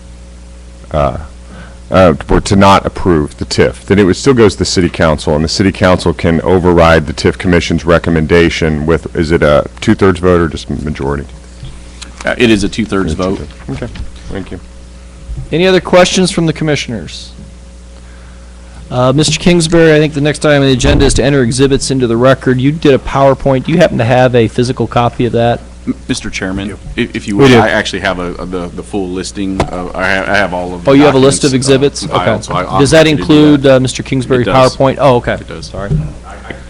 to not approve the TIF, then it would still go to the City Council, and the City Council can override the TIF Commission's recommendation with, is it a 2/3 vote or just majority? It is a 2/3 vote. Okay, thank you. Any other questions from the commissioners? Mr. Kingsbury, I think the next item on the agenda is to enter exhibits into the record. You did a PowerPoint. Do you happen to have a physical copy of that? Mr. Chairman, if you would, I actually have the full listing. I have all of the Oh, you have a list of documents, exhibits? filed, Okay. so I'm Does that happy to do include that. Mr. Kingsbury's It does. PowerPoint? Oh, okay. It does. Sorry.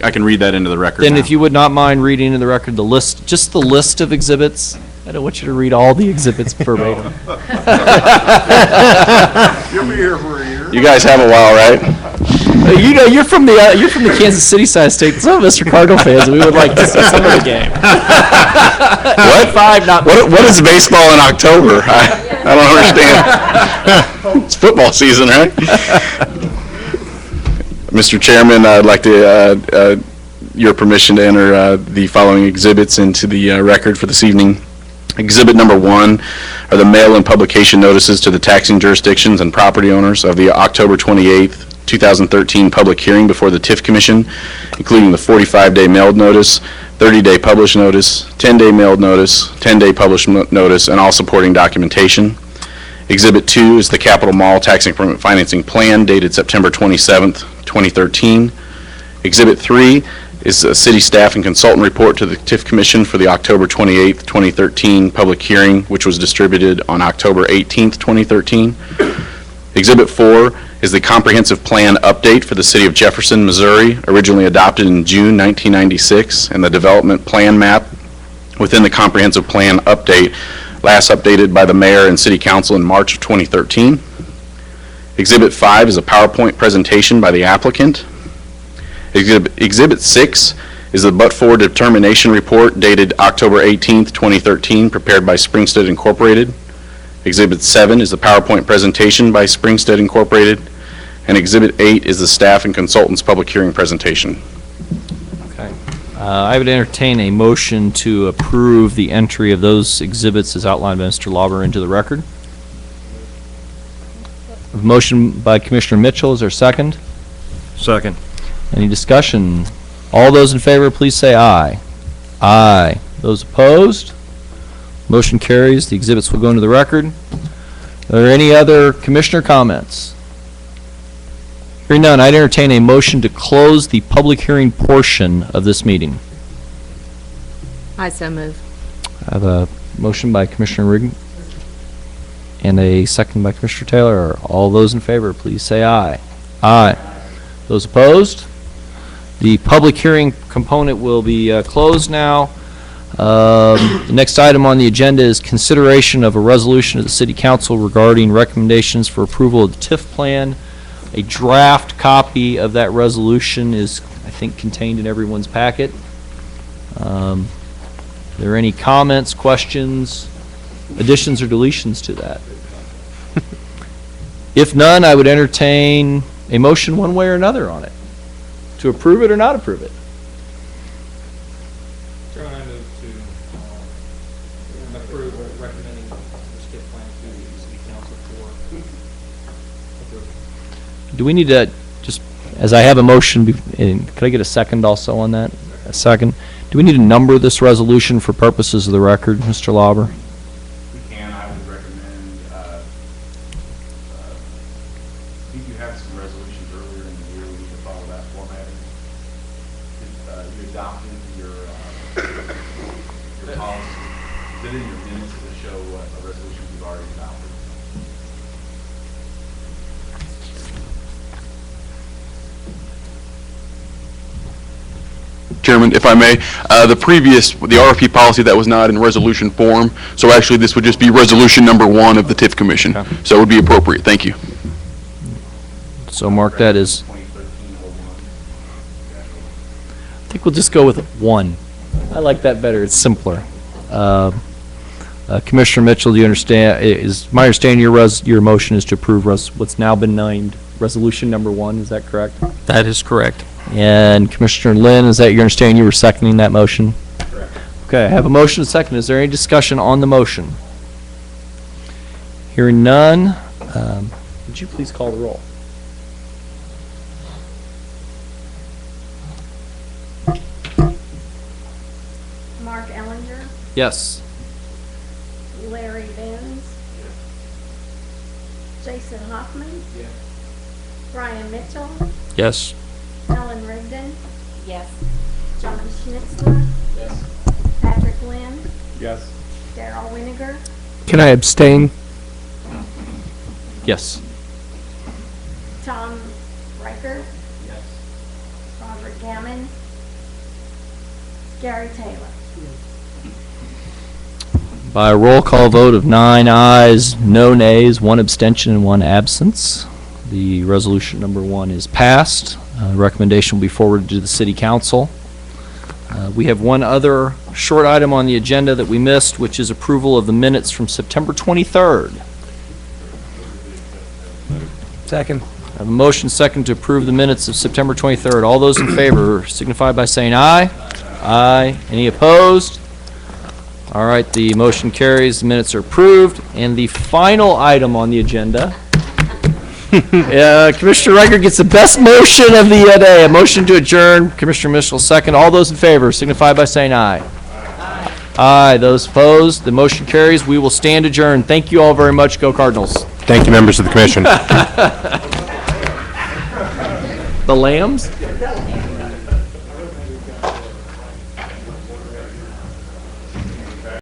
I can read that into the record Then now. if you would not mind reading into the record the list, just the list of exhibits. I don't want you to read all the exhibits verbatim. You'll be here for a year. You guys have a while, right? You're from the Kansas City side of state. Some of us are Cardinal fans, and we would like to see some of the game. What? What is baseball in October? I don't understand. It's football season, right? Mr. Chairman, I'd like to your permission to enter the following exhibits into the record for this evening. Exhibit number 1 are the mail and publication notices to the taxing jurisdictions and property owners of the October 28th, 2013 public hearing before the TIF Commission, including the 45-day mailed notice, 30-day published notice, 10-day mailed notice, 10-day published notice, and all supporting documentation. Exhibit 2 is the Capitol Mall Tax Increment Financing Plan dated September 27th, 2013. Exhibit 3 is a city staff and consultant report to the TIF Commission for the October 28th, 2013 public hearing, which was distributed on October 18th, 2013. Exhibit 4 is the comprehensive plan update for the city of Jefferson, Missouri, originally adopted in June 1996, and the development plan map within the comprehensive plan update, last updated by the mayor and city council in March of 2013. Exhibit 5 is a PowerPoint presentation by the applicant. Exhibit 6 is the but-for determination report dated October 18th, 2013, prepared by Springstead Incorporated. Exhibit 7 is the PowerPoint presentation by Springstead Incorporated. And Exhibit 8 is the staff and consultants public hearing presentation. Okay. I would entertain a motion to approve the entry of those exhibits as outlined by Mr. Lauber into the record. A motion by Commissioner Mitchell. Is there a second? Second. Any discussion? All those in favor, please say aye. Aye. Those opposed? Motion carries. The exhibits will go into the record. Are there any other commissioner comments? Hearing none, I'd entertain a motion to close the public hearing portion of this meeting. I so move. I have a motion by Commissioner Rigg and a second by Commissioner Taylor. All those in favor, please say aye. Aye. Those opposed? The public hearing component will be closed now. The next item on the agenda is consideration of a resolution of the City Council regarding recommendations for approval of the TIF plan. A draft copy of that resolution is, I think, contained in everyone's packet. Are there any comments, questions, additions, or deletions to that? If none, I would entertain a motion one way or another on it, to approve it or not approve it. Chairman, I move to approve recommending the skip plan to the city council for approval. Do we need to, just, as I have a motion, could I get a second also on that? A second. Do we need to number this resolution for purposes of the record, Mr. Lauber? We can. I would recommend, I think you had some resolutions earlier in the year. We need to follow that formatting. You adopted your policy. Is it in your minutes to show a resolution you've already adopted? Chairman, if I may, the RFP policy, that was not in resolution form, so actually this would just be resolution number 1 of the TIF Commission. Okay. So it would be appropriate. Thank you. So mark that as, I think we'll just go with 1. I like that better. It's simpler. Commissioner Mitchell, do you understand, is my understanding your motion is to approve what's now been named resolution number 1, is that correct? That is correct. And Commissioner Lynn, is that your understanding you were seconding that motion? Correct. Okay, I have a motion and a second. Is there any discussion on the motion? Hearing none, would you please call the roll? Mark Ellinger, Yes. Larry Benz, Jason Hoffman, Brian Mitchell, Yes. Ellen Rigdon, Yes. John Schnitzler, Yes. Patrick Lynn, Yes. Darrell Winiger, Can I abstain? Yes. Tom Riker, Yes. Robert Gammon, Gary Taylor. By a roll call vote of 9 ayes, no nays, 1 abstention, and 1 absence, the resolution number 1 is passed. Recommendation will be forwarded to the City Council. We have one other short item on the agenda that we missed, which is approval of the minutes from September 23rd. Second. I have a motion second to approve the minutes of September 23rd. All those in favor signify by saying aye. Aye. Any opposed? All right, the motion carries. The minutes are approved. And the final item on the agenda Commissioner Riker gets the best motion of the day. A motion to adjourn. Commissioner Mitchell, second. All those in favor signify by saying aye. Aye. Those opposed, the motion carries. We will stand adjourned. Thank you all very much. Go Cardinals. Thank you, members of the commission. The Lambs?